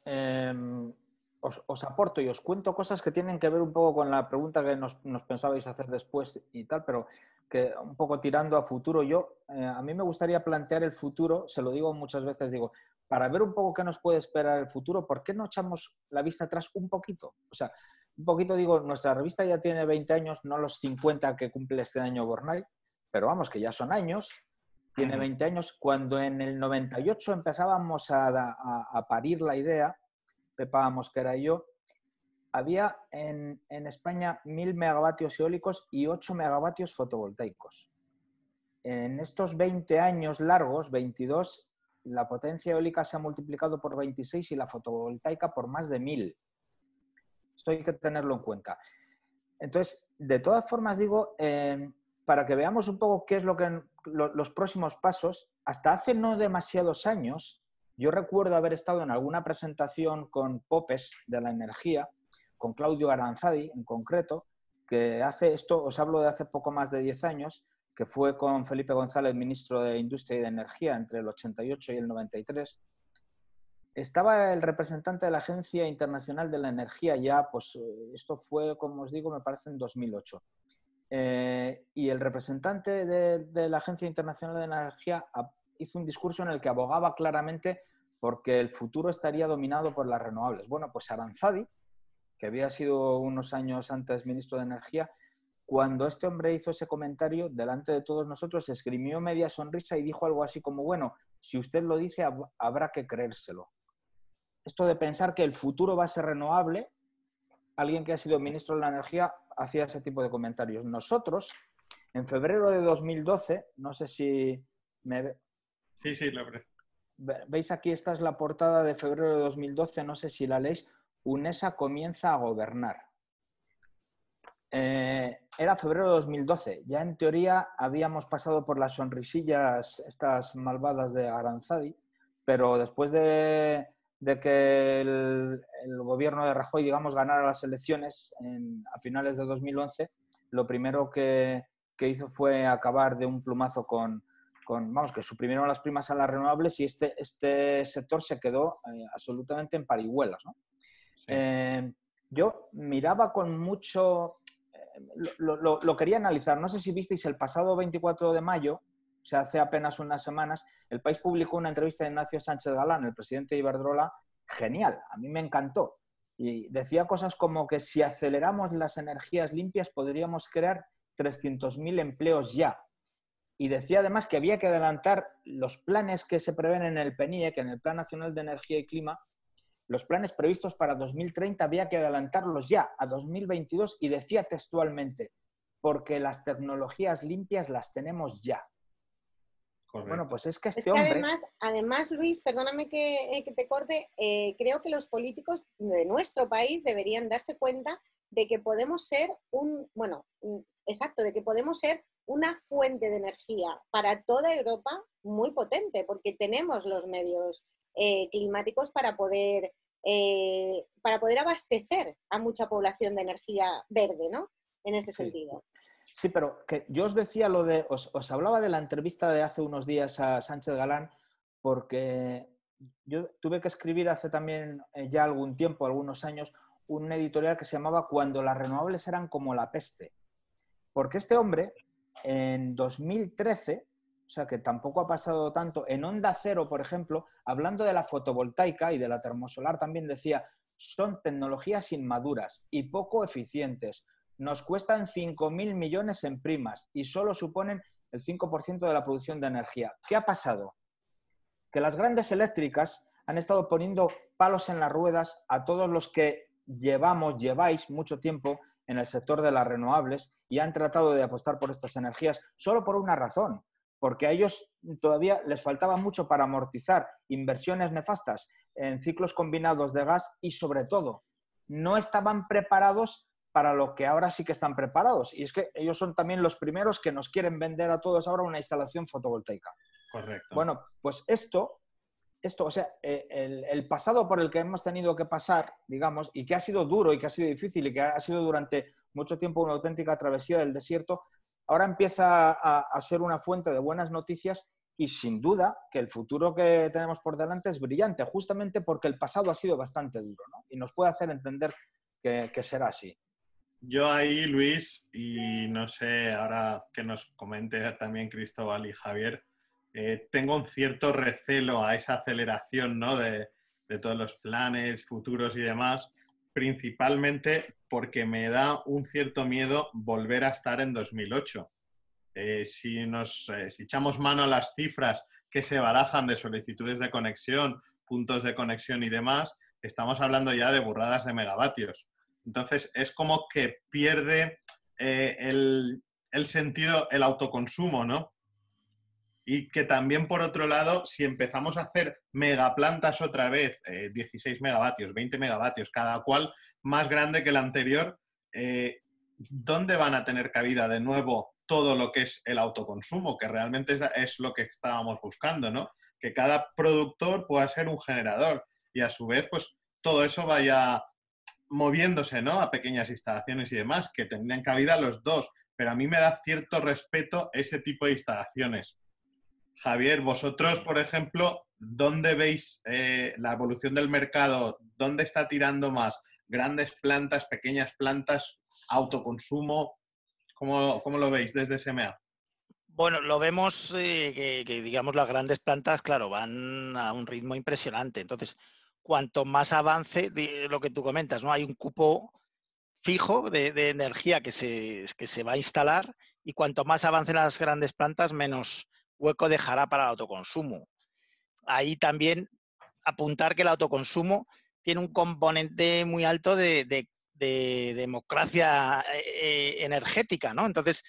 os aporto y os cuento cosas que tienen que ver un poco con la pregunta que nos pensabais hacer después y tal, pero que un poco tirando a futuro. A mí me gustaría plantear el futuro, se lo digo muchas veces, digo, para ver un poco qué nos puede esperar el futuro, ¿por qué no echamos la vista atrás un poquito? O sea, un poquito digo, nuestra revista ya tiene 20 años, no los 50 que cumple este año Bornay, pero vamos, que ya son años. Tiene 20 años. Cuando en el 98 empezábamos a parir la idea, Pepa Mosquera y yo, había en España 1000 megavatios eólicos y 8 megavatios fotovoltaicos. En estos 20 años largos, 22, la potencia eólica se ha multiplicado por 26 y la fotovoltaica por más de 1000. Esto hay que tenerlo en cuenta. Entonces, de todas formas, digo, para que veamos un poco qué es los próximos pasos, hasta hace no demasiados años, yo recuerdo haber estado en alguna presentación con Popes de la energía, con Claudio Aranzadi en concreto, que hace esto, os hablo de hace poco más de 10 años, que fue con Felipe González, ministro de Industria y de Energía, entre el 88 y el 93. Estaba el representante de la Agencia Internacional de la Energía ya, pues esto fue, como os digo, me parece en 2008. Y el representante de la Agencia Internacional de la Energía hizo un discurso en el que abogaba claramente porque el futuro estaría dominado por las renovables. Bueno, pues Aranzadi, que había sido unos años antes ministro de Energía, cuando este hombre hizo ese comentario delante de todos nosotros, esgrimió media sonrisa y dijo algo así como, bueno, si usted lo dice, habrá que creérselo. Esto de pensar que el futuro va a ser renovable, alguien que ha sido ministro de la Energía hacía ese tipo de comentarios. Nosotros, en febrero de 2012, no sé si me... Sí, lo veo. ¿Veis aquí? Esta es la portada de febrero de 2012, no sé si la leéis. UNESA comienza a gobernar. Era febrero de 2012. Ya en teoría habíamos pasado por las sonrisillas estas malvadas de Aranzadi, pero después de que el gobierno de Rajoy, digamos, ganara las elecciones a finales de 2011, lo primero que hizo fue acabar de un plumazo vamos, que suprimieron las primas a las renovables y este sector se quedó absolutamente en parihuelas, ¿no? Sí. Yo miraba con mucho... Lo quería analizar. No sé si visteis el pasado 24 de mayo, o sea, hace apenas unas semanas, El País publicó una entrevista de Ignacio Sánchez Galán, el presidente de Iberdrola, genial, a mí me encantó. Y decía cosas como que si aceleramos las energías limpias podríamos crear 300.000 empleos ya. y decía además que había que adelantar los planes que se prevén en el PNIEC, en el Plan Nacional de Energía y Clima, los planes previstos para 2030 había que adelantarlos ya a 2022 y decía textualmente, porque las tecnologías limpias las tenemos ya. Correcto. Bueno, pues es que Es este que hombre... además, Luis, perdóname que te corte, creo que los políticos de nuestro país deberían darse cuenta de que podemos ser de que podemos ser una fuente de energía para toda Europa muy potente, porque tenemos los medios climáticos para poder abastecer a mucha población de energía verde, ¿no? En ese sentido. Sí, pero que yo os decía os hablaba de la entrevista de hace unos días a Sánchez Galán, porque yo tuve que escribir hace también ya algún tiempo, algunos años, un editorial que se llamaba Cuando las renovables eran como la peste. Porque este hombre, en 2013, o sea que tampoco ha pasado tanto, en Onda Cero, por ejemplo, hablando de la fotovoltaica y de la termosolar, también decía, son tecnologías inmaduras y poco eficientes. Nos cuestan 5.000 millones en primas y solo suponen el 5% de la producción de energía. ¿Qué ha pasado? Que las grandes eléctricas han estado poniendo palos en las ruedas a todos los que lleváis mucho tiempo en el sector de las renovables y han tratado de apostar por estas energías solo por una razón, porque a ellos todavía les faltaba mucho para amortizar inversiones nefastas en ciclos combinados de gas y, sobre todo, no estaban preparados para lo que ahora sí que están preparados. Y es que ellos son también los primeros que nos quieren vender a todos ahora una instalación fotovoltaica. Correcto. Bueno, pues esto, o sea, el pasado por el que hemos tenido que pasar, digamos, y que ha sido duro y que ha sido difícil y que ha sido durante mucho tiempo una auténtica travesía del desierto, ahora empieza a ser una fuente de buenas noticias y sin duda que el futuro que tenemos por delante es brillante, justamente porque el pasado ha sido bastante duro, ¿no? Y nos puede hacer entender que será así. Yo ahí, Luis, y no sé, ahora que nos comente también Cristóbal y Javier, tengo un cierto recelo a esa aceleración, ¿no? de todos los planes futuros y demás, principalmente porque me da un cierto miedo volver a estar en 2008. Si echamos mano a las cifras que se barajan de solicitudes de conexión, puntos de conexión y demás, estamos hablando ya de burradas de megavatios. Entonces, es como que pierde el sentido, el autoconsumo, ¿no? Y que también, por otro lado, si empezamos a hacer megaplantas otra vez, 16 megavatios, 20 megavatios, cada cual más grande que el anterior, ¿dónde van a tener cabida de nuevo todo lo que es el autoconsumo? Que realmente es lo que estábamos buscando, ¿no? Que cada productor pueda ser un generador y a su vez, pues, todo eso vaya moviéndose, ¿no? A pequeñas instalaciones y demás, que tendrían cabida los dos, pero a mí me da cierto respeto ese tipo de instalaciones. Javier, vosotros, por ejemplo, ¿dónde veis la evolución del mercado? ¿Dónde está tirando más? ¿Grandes plantas, pequeñas plantas, autoconsumo? ¿Cómo lo veis desde SMA? Bueno, lo vemos que, digamos, las grandes plantas, claro, van a un ritmo impresionante. Entonces, cuanto más avance, lo que tú comentas, ¿no? Hay un cupo fijo de energía que se va a instalar y cuanto más avancen las grandes plantas, menos hueco dejará para el autoconsumo. Ahí también apuntar que el autoconsumo tiene un componente muy alto de democracia energética, ¿no? Entonces,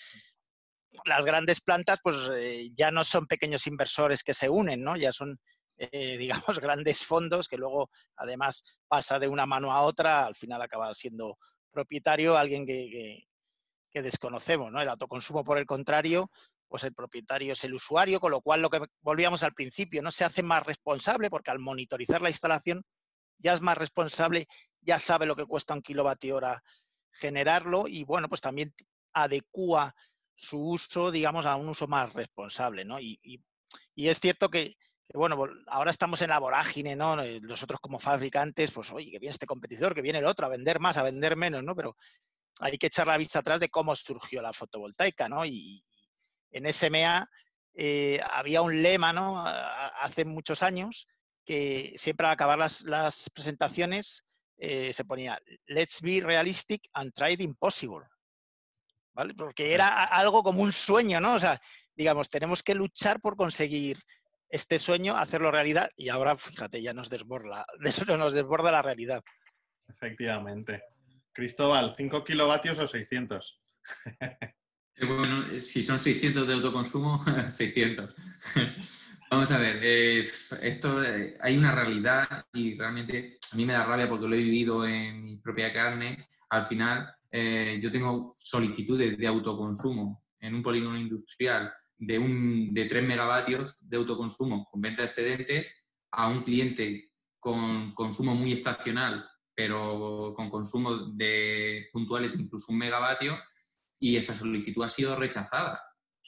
las grandes plantas pues ya no son pequeños inversores que se unen, ¿no? Ya son, digamos, grandes fondos que luego además pasa de una mano a otra, al final acaba siendo propietario alguien que desconocemos, ¿no? El autoconsumo, por el contrario, pues el propietario es el usuario, con lo cual lo que volvíamos al principio, no se hace más responsable porque al monitorizar la instalación ya es más responsable, ya sabe lo que cuesta un kilovatio hora generarlo y bueno, pues también adecúa su uso, digamos, a un uso más responsable, ¿no? Y es cierto que, bueno, ahora estamos en la vorágine, ¿no? Nosotros como fabricantes, pues oye, que viene este competidor, que viene el otro, a vender más, a vender menos, ¿no? Pero hay que echar la vista atrás de cómo surgió la fotovoltaica, ¿no? Y en SMA había un lema, ¿no? Hace muchos años, que siempre al acabar las presentaciones se ponía "Let's be realistic and try the impossible". ¿vale? Porque era algo como un sueño, ¿no? O sea, digamos, tenemos que luchar por conseguir este sueño, hacerlo realidad, y ahora, fíjate, ya nos desborda la realidad. Efectivamente. Cristóbal, ¿5 kilovatios o 600? Bueno, si son 600 de autoconsumo, 600. Vamos a ver, hay una realidad y realmente a mí me da rabia porque lo he vivido en mi propia carne. Al final, yo tengo solicitudes de autoconsumo en un polígono industrial de 3 megavatios de autoconsumo con venta de excedentes a un cliente con consumo muy estacional, pero con consumo de puntuales de incluso 1 megavatio, y esa solicitud ha sido rechazada.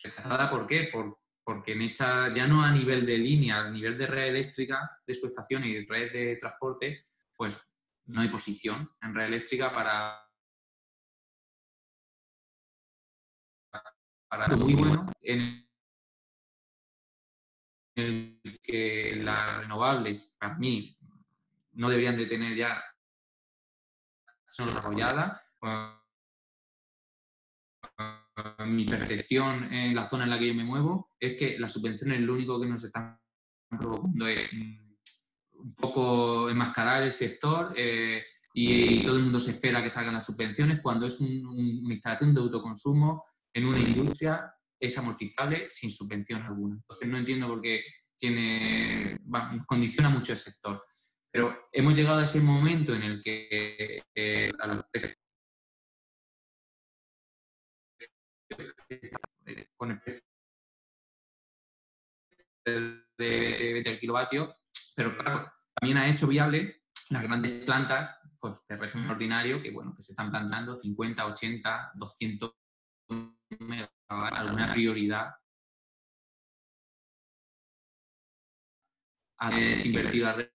¿Rechazada por qué? Porque en esa, ya no a nivel de línea, a nivel de red eléctrica de su estación y red de transporte, pues no hay posición en red eléctrica para algo muy bueno en el que las renovables, para mí, no deberían de tener ya, son desarrolladas. Mi percepción en la zona en la que yo me muevo es que las subvenciones lo único que nos están provocando es un poco enmascarar el sector y todo el mundo se espera que salgan las subvenciones cuando es una instalación de autoconsumo en una industria es amortizable sin subvención alguna. Entonces no entiendo por qué nos condiciona mucho el sector. Pero hemos llegado a ese momento en el que a los precios con el precio de 20 kilovatios, pero claro, también ha hecho viable las grandes plantas pues, de régimen ordinario que, bueno, que se están plantando 50, 80, 200 megavatios, alguna prioridad a invertir a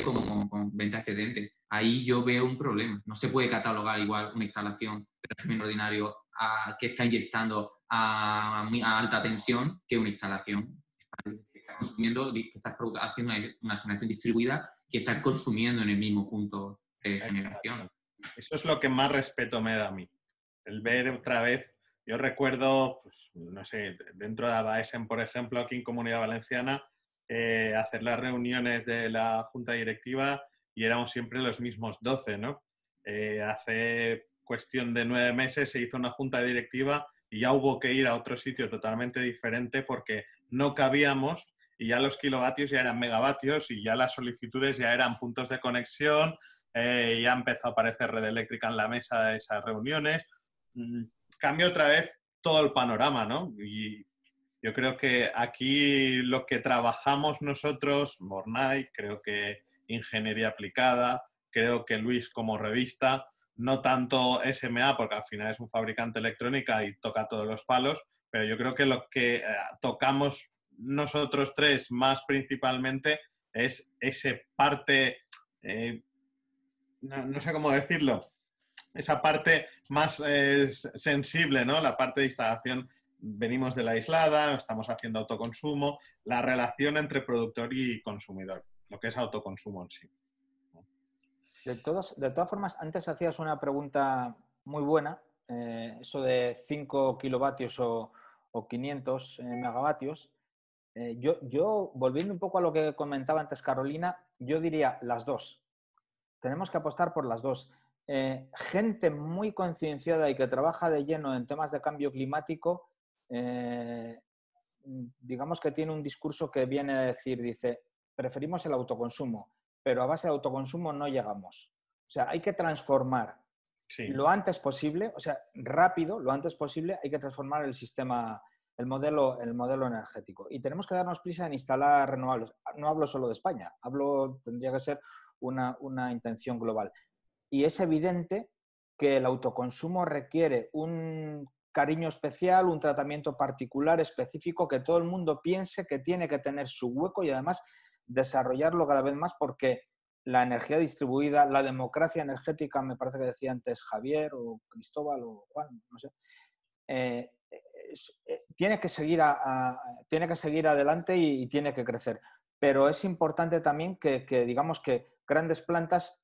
como con venta excedente. Ahí yo veo un problema. No se puede catalogar igual una instalación de régimen ordinario que está inyectando a alta tensión que una instalación que está consumiendo, que está haciendo una generación distribuida que está consumiendo en el mismo punto de generación. Eso es lo que más respeto me da a mí. El ver otra vez, yo recuerdo, pues, no sé, dentro de Abaesen, por ejemplo, aquí en Comunidad Valenciana, hacer las reuniones de la Junta Directiva y éramos siempre los mismos 12, ¿no? Hace cuestión de 9 meses se hizo una Junta Directiva y ya hubo que ir a otro sitio totalmente diferente porque no cabíamos y ya los kilovatios ya eran megavatios y ya las solicitudes ya eran puntos de conexión, ya empezó a aparecer red eléctrica en la mesa de esas reuniones. Cambia otra vez todo el panorama, ¿no? Y yo creo que aquí lo que trabajamos nosotros, Bornay, creo que Ingeniería Aplicada, creo que Luis como revista, no tanto SMA, porque al final es un fabricante electrónica y toca todos los palos, pero yo creo que lo que tocamos nosotros tres más principalmente es ese parte, no sé cómo decirlo, esa parte más sensible, ¿no? La parte de instalación, venimos de la aislada, estamos haciendo autoconsumo, la relación entre productor y consumidor, lo que es autoconsumo en sí. De todas formas, antes hacías una pregunta muy buena, eso de 5 kilovatios o 500 megavatios. Yo, volviendo un poco a lo que comentaba antes Carolina, yo diría las dos. Tenemos que apostar por las dos. Gente muy concienciada y que trabaja de lleno en temas de cambio climático, digamos que tiene un discurso que viene a decir, dice, preferimos el autoconsumo, pero a base de autoconsumo no llegamos. O sea, hay que transformar lo antes posible, o sea, rápido, lo antes posible, hay que transformar el sistema, el modelo energético. Y tenemos que darnos prisa en instalar renovables. No hablo solo de España, tendría que ser una intención global. Y es evidente que el autoconsumo requiere un cariño especial, un tratamiento particular, específico, que todo el mundo piense que tiene que tener su hueco y además desarrollarlo cada vez más porque la energía distribuida, la democracia energética, me parece que decía antes Javier o Cristóbal o Juan, no sé, tiene que seguir adelante y tiene que crecer. Pero es importante también que digamos que grandes plantas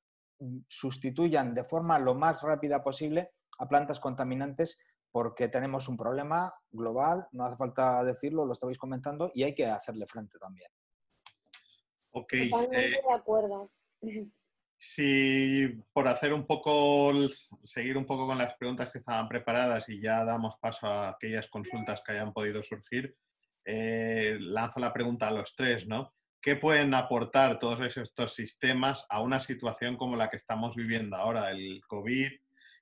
sustituyan de forma lo más rápida posible a plantas contaminantes, porque tenemos un problema global, no hace falta decirlo, lo estabais comentando, y hay que hacerle frente también. Ok. Totalmente de acuerdo. Si por hacer un poco, seguir un poco con las preguntas que estaban preparadas y ya damos paso a aquellas consultas que hayan podido surgir, lanzo la pregunta a los tres, ¿no? ¿Qué pueden aportar todos estos sistemas a una situación como la que estamos viviendo ahora, el COVID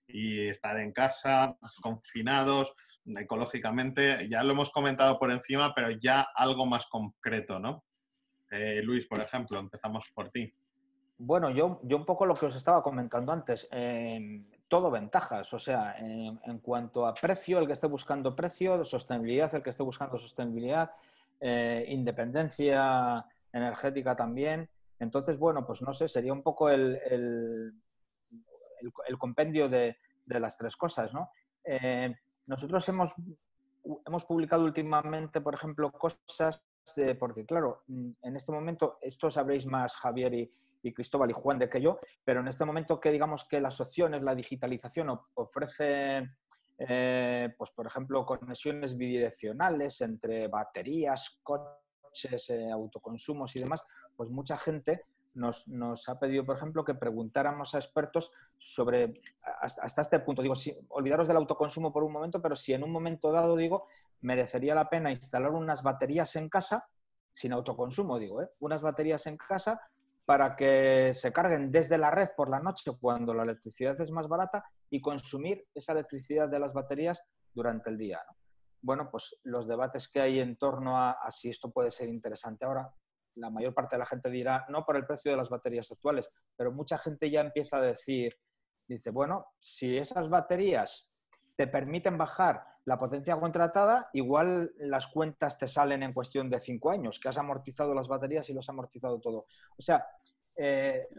y estar en casa, confinados, ecológicamente? Ya lo hemos comentado por encima, pero ya algo más concreto, ¿no? Luis, por ejemplo, empezamos por ti. Bueno, yo un poco lo que os estaba comentando antes, todo ventajas, o sea, en cuanto a precio, el que esté buscando precio, sostenibilidad, el que esté buscando sostenibilidad, independencia energética también. Entonces, bueno, pues no sé, sería un poco el compendio de las tres cosas, ¿no? Nosotros hemos publicado últimamente, por ejemplo, cosas porque claro, en este momento, esto sabréis más Javier y Cristóbal y Juan de que yo, pero en este momento que digamos que las opciones, la digitalización ofrece, pues por ejemplo, conexiones bidireccionales entre baterías, coches, autoconsumos y demás, pues mucha gente nos ha pedido, por ejemplo, que preguntáramos a expertos sobre, hasta este punto, digo, olvidaros del autoconsumo por un momento, pero si en un momento dado, digo, merecería la pena instalar unas baterías en casa, sin autoconsumo, digo, unas baterías en casa para que se carguen desde la red por la noche cuando la electricidad es más barata y consumir esa electricidad de las baterías durante el día, ¿no? Bueno, pues los debates que hay en torno a si esto puede ser interesante ahora, la mayor parte de la gente dirá no por el precio de las baterías actuales, pero mucha gente ya empieza a decir, dice, bueno, si esas baterías te permiten bajar la potencia contratada, igual las cuentas te salen en cuestión de 5 años, que has amortizado las baterías y los has amortizado todo. O sea,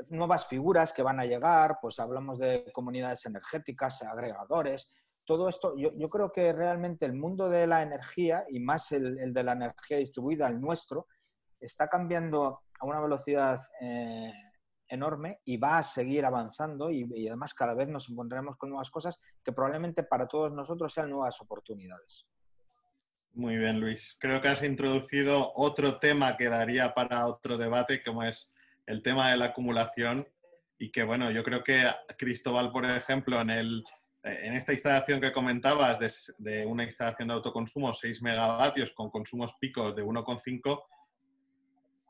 nuevas figuras que van a llegar, pues hablamos de comunidades energéticas, agregadores, todo esto, yo creo que realmente el mundo de la energía, y más el de la energía distribuida, el nuestro, está cambiando a una velocidad enorme y va a seguir avanzando y además cada vez nos encontraremos con nuevas cosas que probablemente para todos nosotros sean nuevas oportunidades. Muy bien, Luis. Creo que has introducido otro tema que daría para otro debate, como es el tema de la acumulación y que, bueno, yo creo que Cristóbal, por ejemplo, en esta instalación que comentabas de una instalación de autoconsumo 6 megavatios con consumos picos de 1,5,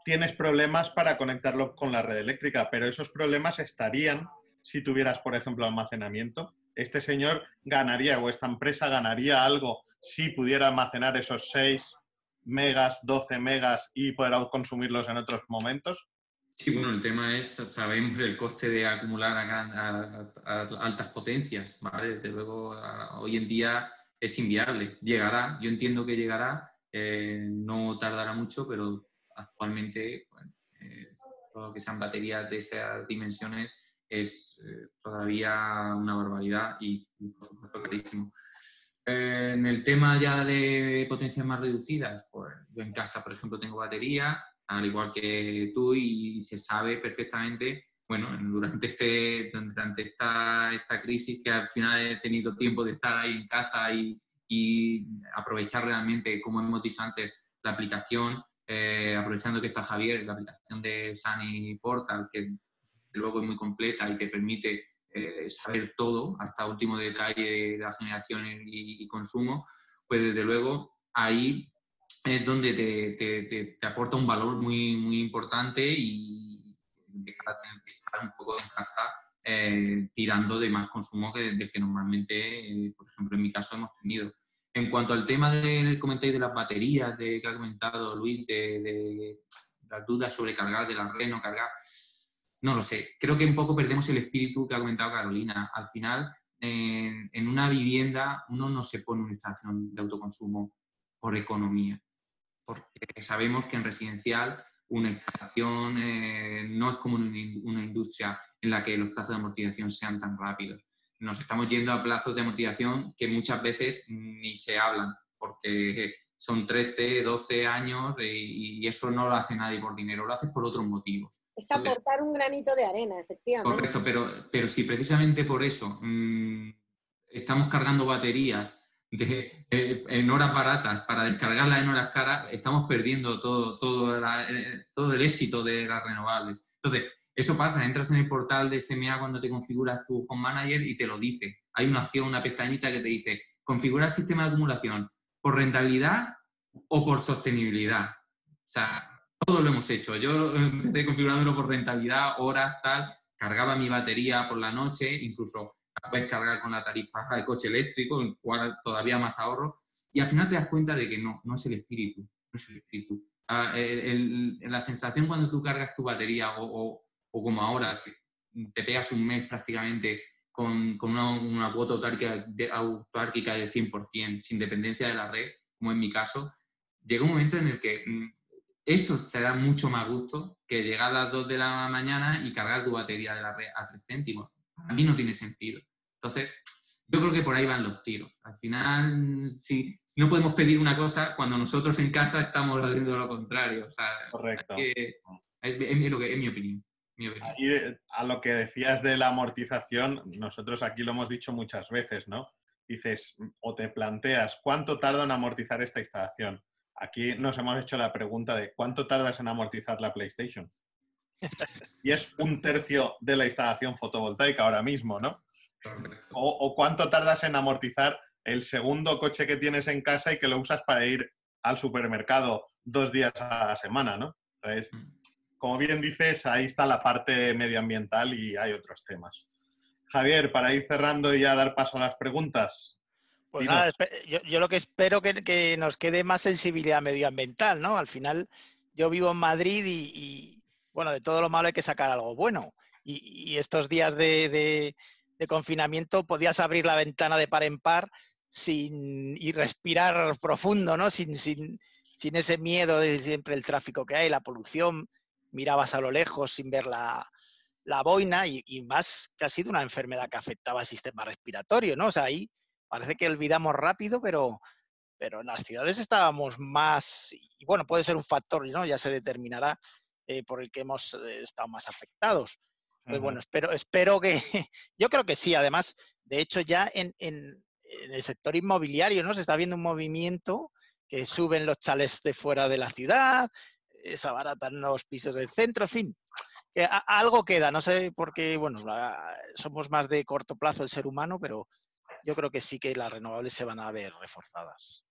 tienes problemas para conectarlo con la red eléctrica, pero esos problemas estarían si tuvieras, por ejemplo, almacenamiento. Este señor ganaría, o esta empresa ganaría algo si pudiera almacenar esos 6 megas, 12 megas y poder consumirlos en otros momentos. Sí, bueno, el tema es, sabemos el coste de acumular a altas potencias, ¿vale? Desde luego, hoy en día es inviable. Llegará, yo entiendo que llegará, no tardará mucho, pero actualmente, bueno, todo lo que sean baterías de esas dimensiones es todavía una barbaridad y por supuesto carísimo. En el tema ya de potencias más reducidas, pues yo en casa, por ejemplo, tengo batería, al igual que tú, y se sabe perfectamente, bueno, durante esta crisis, que al final he tenido tiempo de estar ahí en casa y aprovechar realmente, como hemos dicho antes, la aplicación, aprovechando que está Javier, la aplicación de Sunny Portal, que luego es muy completa y te permite saber todo, hasta último detalle de la generación y consumo, pues desde luego ahí es donde te aporta un valor muy, muy importante y dejar de tener que estar un poco en casa tirando de más consumo del que normalmente, por ejemplo, en mi caso hemos tenido. En cuanto al tema del comentario de las baterías que ha comentado Luis, de las dudas sobre cargar de la red, no cargar, no lo sé. Creo que un poco perdemos el espíritu que ha comentado Carolina. Al final, en una vivienda uno no se pone una instalación de autoconsumo por economía, porque sabemos que en residencial una instalación no es como una industria en la que los plazos de amortización sean tan rápidos. Nos estamos yendo a plazos de amortización que muchas veces ni se hablan, porque son 13, 12 años y eso no lo hace nadie por dinero, lo hace por otros motivos. Es aportar un granito de arena, efectivamente. Correcto, pero si precisamente por eso estamos cargando baterías en horas baratas para descargarlas en horas caras, estamos perdiendo todo el éxito de las renovables. Entonces, eso pasa, entras en el portal de SMA cuando te configuras tu Home Manager y te lo dice. Hay una opción, una pestañita que te dice configurar sistema de acumulación por rentabilidad o por sostenibilidad. O sea, todo lo hemos hecho. Yo empecé configurándolo por rentabilidad, horas, tal, cargaba mi batería por la noche, incluso la puedes cargar con la tarifa de coche eléctrico, en cual todavía más ahorro, y al final te das cuenta de que no es el espíritu, no es el espíritu. La sensación cuando tú cargas tu batería o como ahora, que te pegas un mes prácticamente con una cuota autárquica del 100%, sin dependencia de la red, como en mi caso, llega un momento en el que eso te da mucho más gusto que llegar a las 2 de la mañana y cargar tu batería de la red a 3 céntimos. A mí no tiene sentido. Entonces, yo creo que por ahí van los tiros. Al final, si no podemos pedir una cosa cuando nosotros en casa estamos haciendo lo contrario. O sea, Correcto. es mi opinión. Ahí, a lo que decías de la amortización, nosotros aquí lo hemos dicho muchas veces, ¿no? Dices, o te planteas, ¿cuánto tarda en amortizar esta instalación? Aquí nos hemos hecho la pregunta de ¿cuánto tardas en amortizar la PlayStation? Y es 1/3 de la instalación fotovoltaica ahora mismo, ¿no? O ¿cuánto tardas en amortizar el segundo coche que tienes en casa y que lo usas para ir al supermercado 2 días a la semana, ¿no? Entonces, como bien dices, ahí está la parte medioambiental y hay otros temas. Javier, para ir cerrando y ya dar paso a las preguntas. Pues dinos. nada, yo lo que espero que nos quede más sensibilidad medioambiental, ¿no? Al final, yo vivo en Madrid y bueno, de todo lo malo hay que sacar algo bueno. Y estos días de confinamiento podías abrir la ventana de par en par y respirar profundo, ¿no? Sin ese miedo de siempre el tráfico que hay, la polución. Mirabas a lo lejos sin ver la boina y más que ha sido una enfermedad que afectaba al sistema respiratorio, ¿no? O sea, ahí parece que olvidamos rápido, pero en las ciudades estábamos más, y bueno, puede ser un factor, ¿no? Ya se determinará por el que hemos estado más afectados. Entonces, bueno, espero que, yo creo que sí, además, de hecho ya en el sector inmobiliario, ¿no? Se está viendo un movimiento que suben los chalés de fuera de la ciudad, se abaratan los pisos del centro, en fin, que algo queda, no sé por qué, bueno, somos más de corto plazo el ser humano, pero yo creo que sí que las renovables se van a ver reforzadas.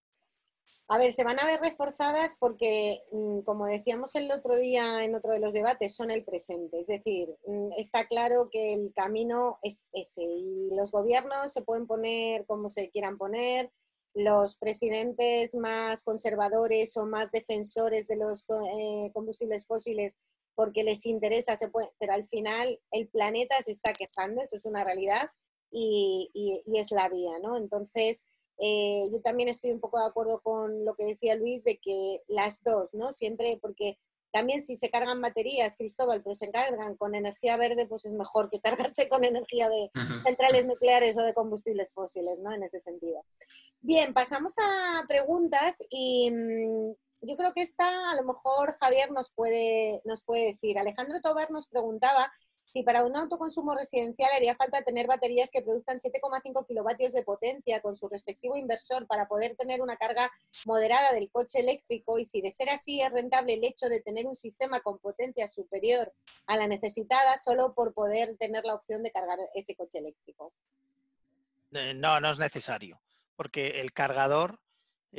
A ver, se van a ver reforzadas porque, como decíamos el otro día en otro de los debates, son el presente. Es decir, está claro que el camino es ese y los gobiernos se pueden poner como se quieran poner, los presidentes más conservadores o más defensores de los combustibles fósiles porque les interesa, pero al final el planeta se está quejando, eso es una realidad y es la vía, ¿no? Entonces, yo también estoy un poco de acuerdo con lo que decía Luis de que las dos, ¿no? Siempre, porque también si se cargan baterías, Cristóbal, pero se cargan con energía verde, pues es mejor que cargarse con energía de centrales nucleares o de combustibles fósiles, ¿no? En ese sentido. Bien, pasamos a preguntas y yo creo que esta a lo mejor Javier nos puede decir. Alejandro Tobar nos preguntaba si para un autoconsumo residencial haría falta tener baterías que produzcan 7,5 kilovatios de potencia con su respectivo inversor para poder tener una carga moderada del coche eléctrico y si de ser así es rentable el hecho de tener un sistema con potencia superior a la necesitada solo por poder tener la opción de cargar ese coche eléctrico. No es necesario, porque el cargador,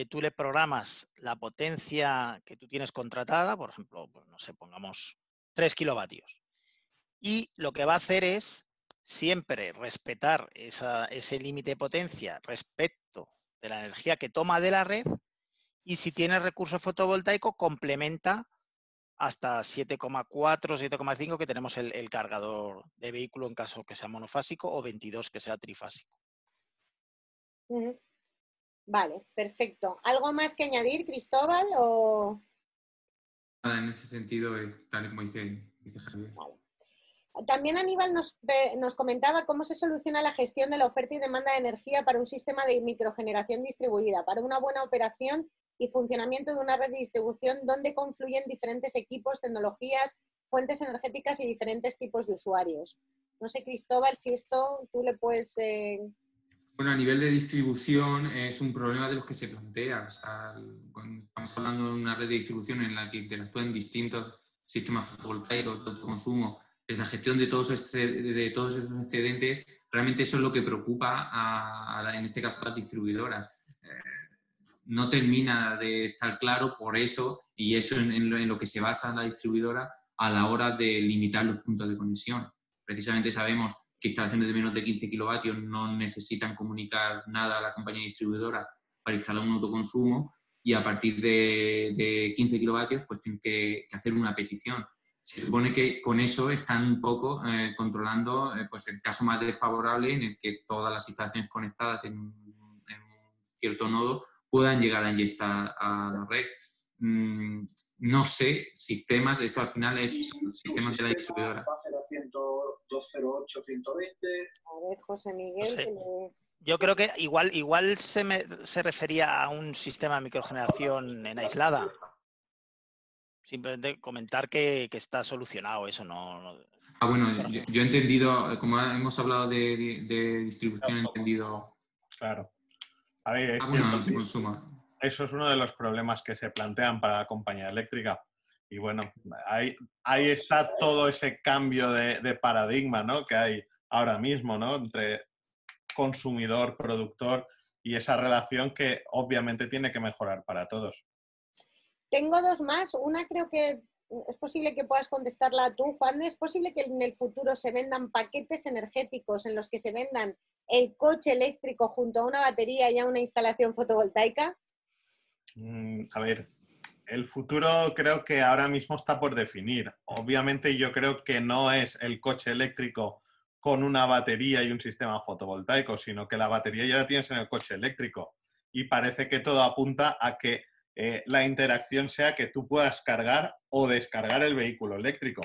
tú le programas la potencia que tú tienes contratada, por ejemplo, pues no sé, pongamos 3 kilovatios. Y lo que va a hacer es siempre respetar ese límite de potencia respecto de la energía que toma de la red y si tiene recurso fotovoltaico complementa hasta 7,4, 7,5 que tenemos el cargador de vehículo en caso que sea monofásico o 22 que sea trifásico. Vale, perfecto. ¿Algo más que añadir, Cristóbal? O... Nada, en ese sentido, tal como dice Javier. Vale. También Aníbal nos comentaba cómo se soluciona la gestión de la oferta y demanda de energía para un sistema de microgeneración distribuida, para una buena operación y funcionamiento de una red de distribución donde confluyen diferentes equipos, tecnologías, fuentes energéticas y diferentes tipos de usuarios. No sé, Cristóbal, si esto tú le puedes... Bueno, a nivel de distribución es un problema de los que se plantea. O sea, cuando estamos hablando de una red de distribución en la que interactúan distintos sistemas fotovoltaicos de autoconsumo, la gestión de todos esos excedentes, realmente eso es lo que preocupa en este caso, a las distribuidoras. No termina de estar claro por eso, y eso en lo que se basa la distribuidora a la hora de limitar los puntos de conexión. Precisamente sabemos que instalaciones de menos de 15 kilovatios no necesitan comunicar nada a la compañía distribuidora para instalar un autoconsumo, y a partir de 15 kilovatios pues tienen que hacer una petición. Se supone que con eso están un poco controlando pues el caso más desfavorable, en el que todas las instalaciones conectadas en un cierto nodo puedan llegar a inyectar a la red. No sé, sistemas, eso al final es sistemas de la distribuidora. A ver, José Miguel. No sé. Yo creo que igual se refería a un sistema de microgeneración en aislada. Simplemente comentar que está solucionado, eso no... Bueno, yo he entendido, como hemos hablado de distribución, he entendido... Claro. A ver, es bueno, cierto, consumo. Eso es uno de los problemas que se plantean para la compañía eléctrica. Y bueno, ahí está todo ese cambio de paradigma, ¿no?, que hay ahora mismo, ¿no?, entre consumidor, productor, y esa relación que obviamente tiene que mejorar para todos. Tengo dos más. Una creo que es posible que puedas contestarla tú, Juan. ¿Es posible que en el futuro se vendan paquetes energéticos en los que se vendan el coche eléctrico junto a una batería y a una instalación fotovoltaica? A ver, el futuro creo que ahora mismo está por definir. Obviamente yo creo que no es el coche eléctrico con una batería y un sistema fotovoltaico, sino que la batería ya la tienes en el coche eléctrico. Y parece que todo apunta a que la interacción sea que tú puedas cargar o descargar el vehículo eléctrico.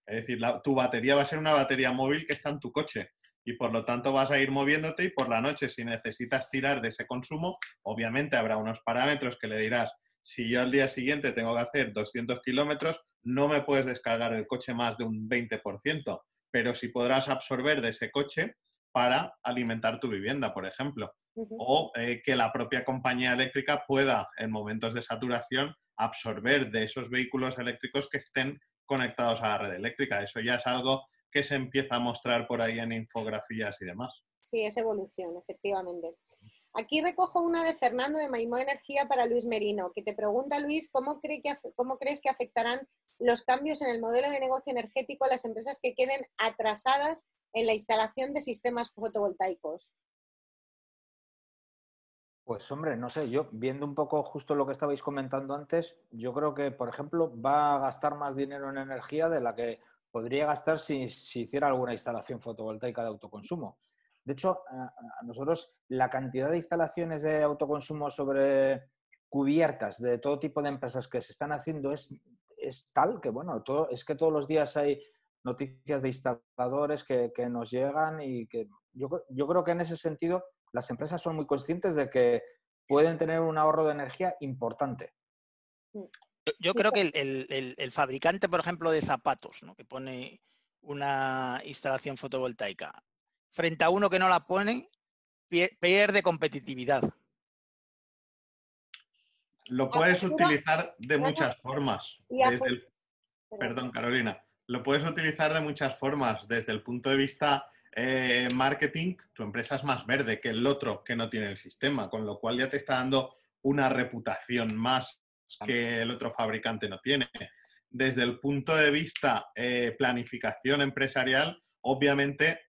Es decir, tu batería va a ser una batería móvil que está en tu coche, y por lo tanto vas a ir moviéndote, y por la noche, si necesitas tirar de ese consumo, obviamente habrá unos parámetros que le dirás: si yo al día siguiente tengo que hacer 200 kilómetros, no me puedes descargar el coche más de un 20%, pero sí podrás absorber de ese coche para alimentar tu vivienda, por ejemplo. O que la propia compañía eléctrica pueda, en momentos de saturación, absorber de esos vehículos eléctricos que estén conectados a la red eléctrica. Eso ya es algo que se empieza a mostrar por ahí en infografías y demás. Sí, es evolución, efectivamente. Aquí recojo una de Fernando de Maimó Energía para Luis Merino, que te pregunta, Luis, ¿cómo crees que afectarán los cambios en el modelo de negocio energético a las empresas que queden atrasadas en la instalación de sistemas fotovoltaicos? Pues hombre, no sé, yo viendo un poco justo lo que estabais comentando antes, yo creo que, por ejemplo, va a gastar más dinero en energía de la que podría gastar si hiciera alguna instalación fotovoltaica de autoconsumo. De hecho, a nosotros la cantidad de instalaciones de autoconsumo sobre cubiertas de todo tipo de empresas que se están haciendo es tal que, bueno, es que todos los días hay noticias de instaladores que nos llegan, y que yo creo que en ese sentido las empresas son muy conscientes de que pueden tener un ahorro de energía importante. Yo creo que el fabricante, por ejemplo, de zapatos, ¿no?, que pone una instalación fotovoltaica, frente a uno que no la pone, pierde competitividad. Lo puedes utilizar de muchas formas. Perdón, Carolina. Lo puedes utilizar de muchas formas. Desde el punto de vista marketing, tu empresa es más verde que el otro que no tiene el sistema, con lo cual ya te está dando una reputación más que el otro fabricante no tiene. Desde el punto de vista planificación empresarial, obviamente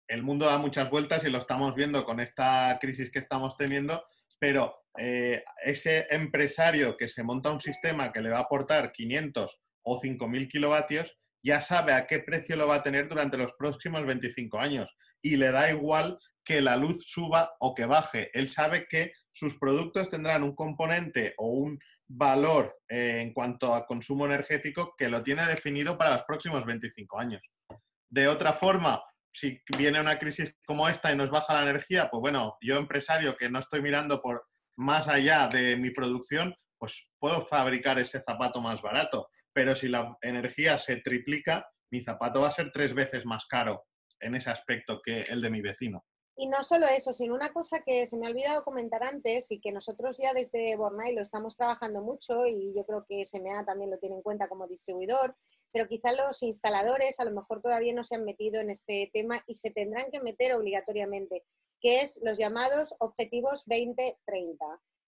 el mundo da muchas vueltas y lo estamos viendo con esta crisis que estamos teniendo, pero ese empresario que se monta un sistema que le va a aportar 500 o 5.000 kilovatios ya sabe a qué precio lo va a tener durante los próximos 25 años, y le da igual que la luz suba o que baje. Él sabe que sus productos tendrán un componente o un valor en cuanto a consumo energético que lo tiene definido para los próximos 25 años. De otra forma, si viene una crisis como esta y nos baja la energía, pues bueno, yo empresario que no estoy mirando por más allá de mi producción, pues puedo fabricar ese zapato más barato, pero si la energía se triplica, mi zapato va a ser 3 veces más caro en ese aspecto que el de mi vecino. Y no solo eso, sino una cosa que se me ha olvidado comentar antes y que nosotros ya desde Bornay lo estamos trabajando mucho y yo creo que SMA también lo tiene en cuenta como distribuidor, pero quizá los instaladores a lo mejor todavía no se han metido en este tema y se tendrán que meter obligatoriamente, que es los llamados Objetivos 2030.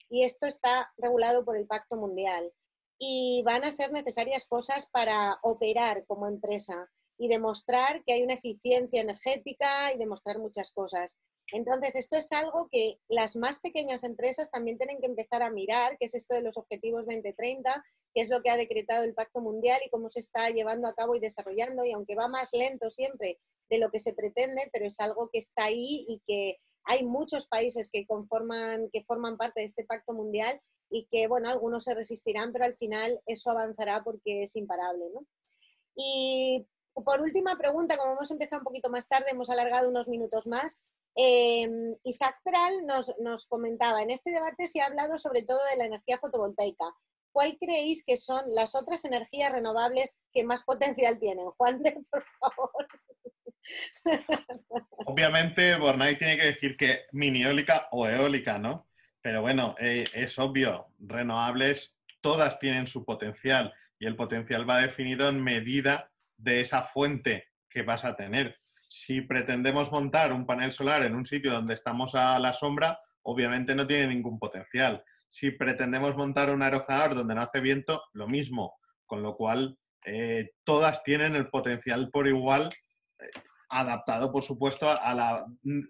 Y esto está regulado por el Pacto Mundial. Y van a ser necesarias cosas para operar como empresa y demostrar que hay una eficiencia energética y demostrar muchas cosas. Entonces, esto es algo que las más pequeñas empresas también tienen que empezar a mirar, que es esto de los Objetivos 2030, que es lo que ha decretado el Pacto Mundial y cómo se está llevando a cabo y desarrollando, y aunque va más lento siempre de lo que se pretende, pero es algo que está ahí y que hay muchos países que forman parte de este Pacto Mundial y que, bueno, algunos se resistirán, pero al final eso avanzará porque es imparable, ¿no? Y por última pregunta, como hemos empezado un poquito más tarde, hemos alargado unos minutos más, Isaac Peral nos comentaba, en este debate se ha hablado sobre todo de la energía fotovoltaica. ¿Cuál creéis que son las otras energías renovables que más potencial tienen? Juan, por favor. Obviamente, Bornay tiene que decir que mini eólica o eólica, ¿no? Pero bueno, es obvio, renovables todas tienen su potencial y el potencial va definido en medida de esa fuente que vas a tener. Si pretendemos montar un panel solar en un sitio donde estamos a la sombra, obviamente no tiene ningún potencial. Si pretendemos montar un aerogenerador donde no hace viento, lo mismo. Con lo cual, todas tienen el potencial por igual, adaptado, por supuesto, a la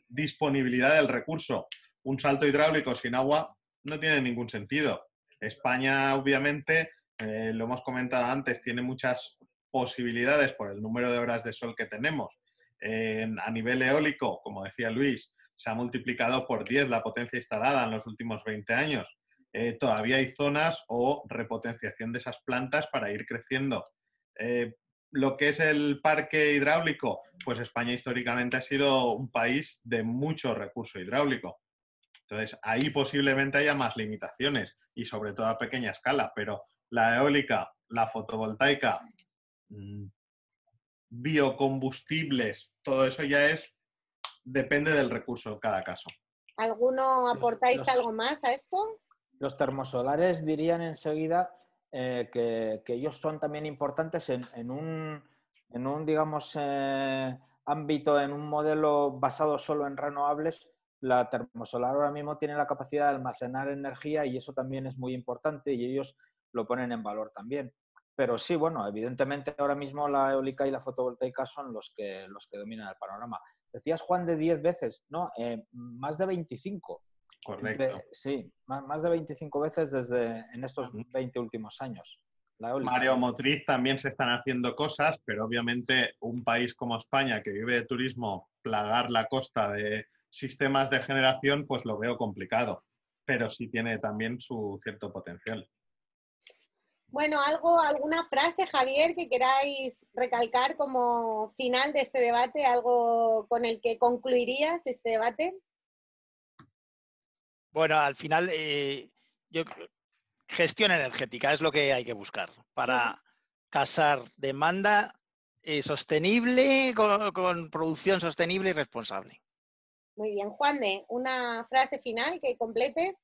disponibilidad del recurso. Un salto hidráulico sin agua no tiene ningún sentido. España, obviamente, lo hemos comentado antes, tiene muchas posibilidades por el número de horas de sol que tenemos. A nivel eólico, como decía Luis, se ha multiplicado por 10 la potencia instalada en los últimos 20 años. Todavía hay zonas o repotenciación de esas plantas para ir creciendo. Lo que es el parque hidráulico, pues España históricamente ha sido un país de mucho recurso hidráulico. Entonces, ahí posiblemente haya más limitaciones y sobre todo a pequeña escala, pero la eólica, la fotovoltaica, biocombustibles, todo eso ya depende del recurso en cada caso. ¿Alguno aportáis algo más a esto? Los termosolares dirían enseguida que ellos son también importantes en un digamos, ámbito, en un modelo basado solo en renovables. La termosolar ahora mismo tiene la capacidad de almacenar energía y eso también es muy importante y ellos lo ponen en valor también. Pero sí, bueno, evidentemente ahora mismo la eólica y la fotovoltaica son los que dominan el panorama. Decías, Juan, de 10 veces, ¿no? Más de 25. Correcto. Sí, más de 25 veces en estos 20 últimos años. Mareomotriz también se están haciendo cosas, pero obviamente un país como España, que vive de turismo, plagar la costa de sistemas de generación, pues lo veo complicado, pero sí tiene también su cierto potencial. Bueno, alguna frase, Javier, que queráis recalcar como final de este debate, algo con el que concluirías este debate. Bueno, al final, gestión energética es lo que hay que buscar para casar demanda sostenible con producción sostenible y responsable. Muy bien, Juande, una frase final que complete.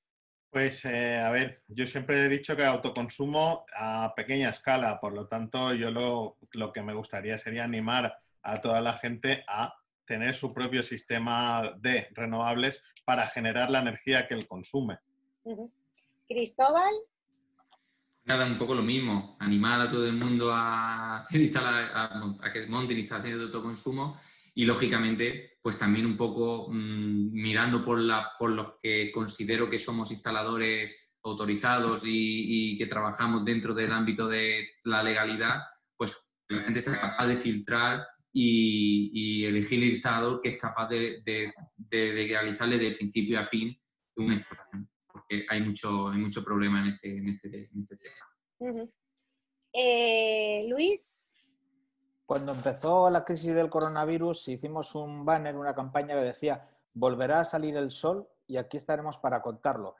Pues, a ver, yo siempre he dicho que autoconsumo a pequeña escala, por lo tanto, yo lo que me gustaría sería animar a toda la gente a tener su propio sistema de renovables para generar la energía que él consume. Cristóbal. Nada, un poco lo mismo, animar a todo el mundo a que monten instalaciones de autoconsumo y, lógicamente, pues también un poco mirando por los que considero que somos instaladores autorizados y que trabajamos dentro del ámbito de la legalidad, pues la gente sea capaz de filtrar y elegir el instalador que es capaz de realizarle de principio a fin una instalación, porque hay mucho problema en este tema. Luis. Cuando empezó la crisis del coronavirus hicimos un banner, una campaña que decía: volverá a salir el sol y aquí estaremos para contarlo.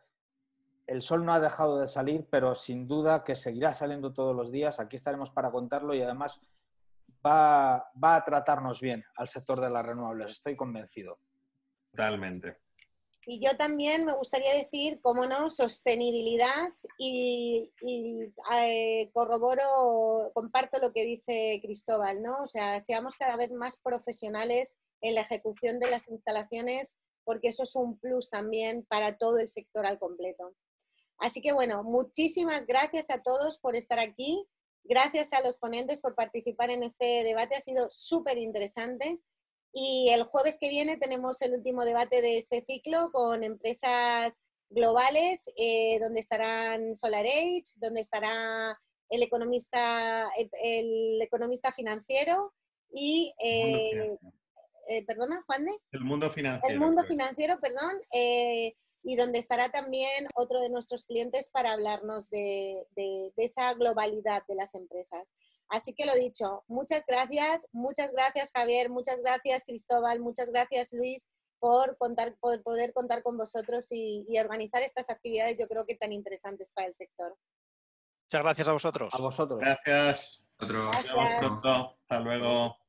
el sol no ha dejado de salir, pero sin duda que seguirá saliendo todos los días. Aquí estaremos para contarlo y además va a tratarnos bien al sector de las renovables, estoy convencido. Totalmente. Y yo también me gustaría decir, cómo no, sostenibilidad y comparto lo que dice Cristóbal, ¿no? O sea, seamos cada vez más profesionales en la ejecución de las instalaciones, porque eso es un plus también para todo el sector al completo. Así que bueno, muchísimas gracias a todos por estar aquí. Gracias a los ponentes por participar en este debate, ha sido súper interesante. Y el jueves que viene tenemos el último debate de este ciclo con empresas globales, donde estarán SolarEdge, donde estará el economista financiero y... ¿Perdona, Juan de? El mundo financiero. El mundo financiero, perdón. Y donde estará también otro de nuestros clientes para hablarnos de esa globalidad de las empresas. Así que lo dicho, muchas gracias Javier, muchas gracias Cristóbal, muchas gracias Luis por poder contar con vosotros y organizar estas actividades, yo creo que tan interesantes para el sector. Muchas gracias a vosotros. A vosotros. Gracias. Otro. Gracias. Nos vemos pronto. Hasta luego.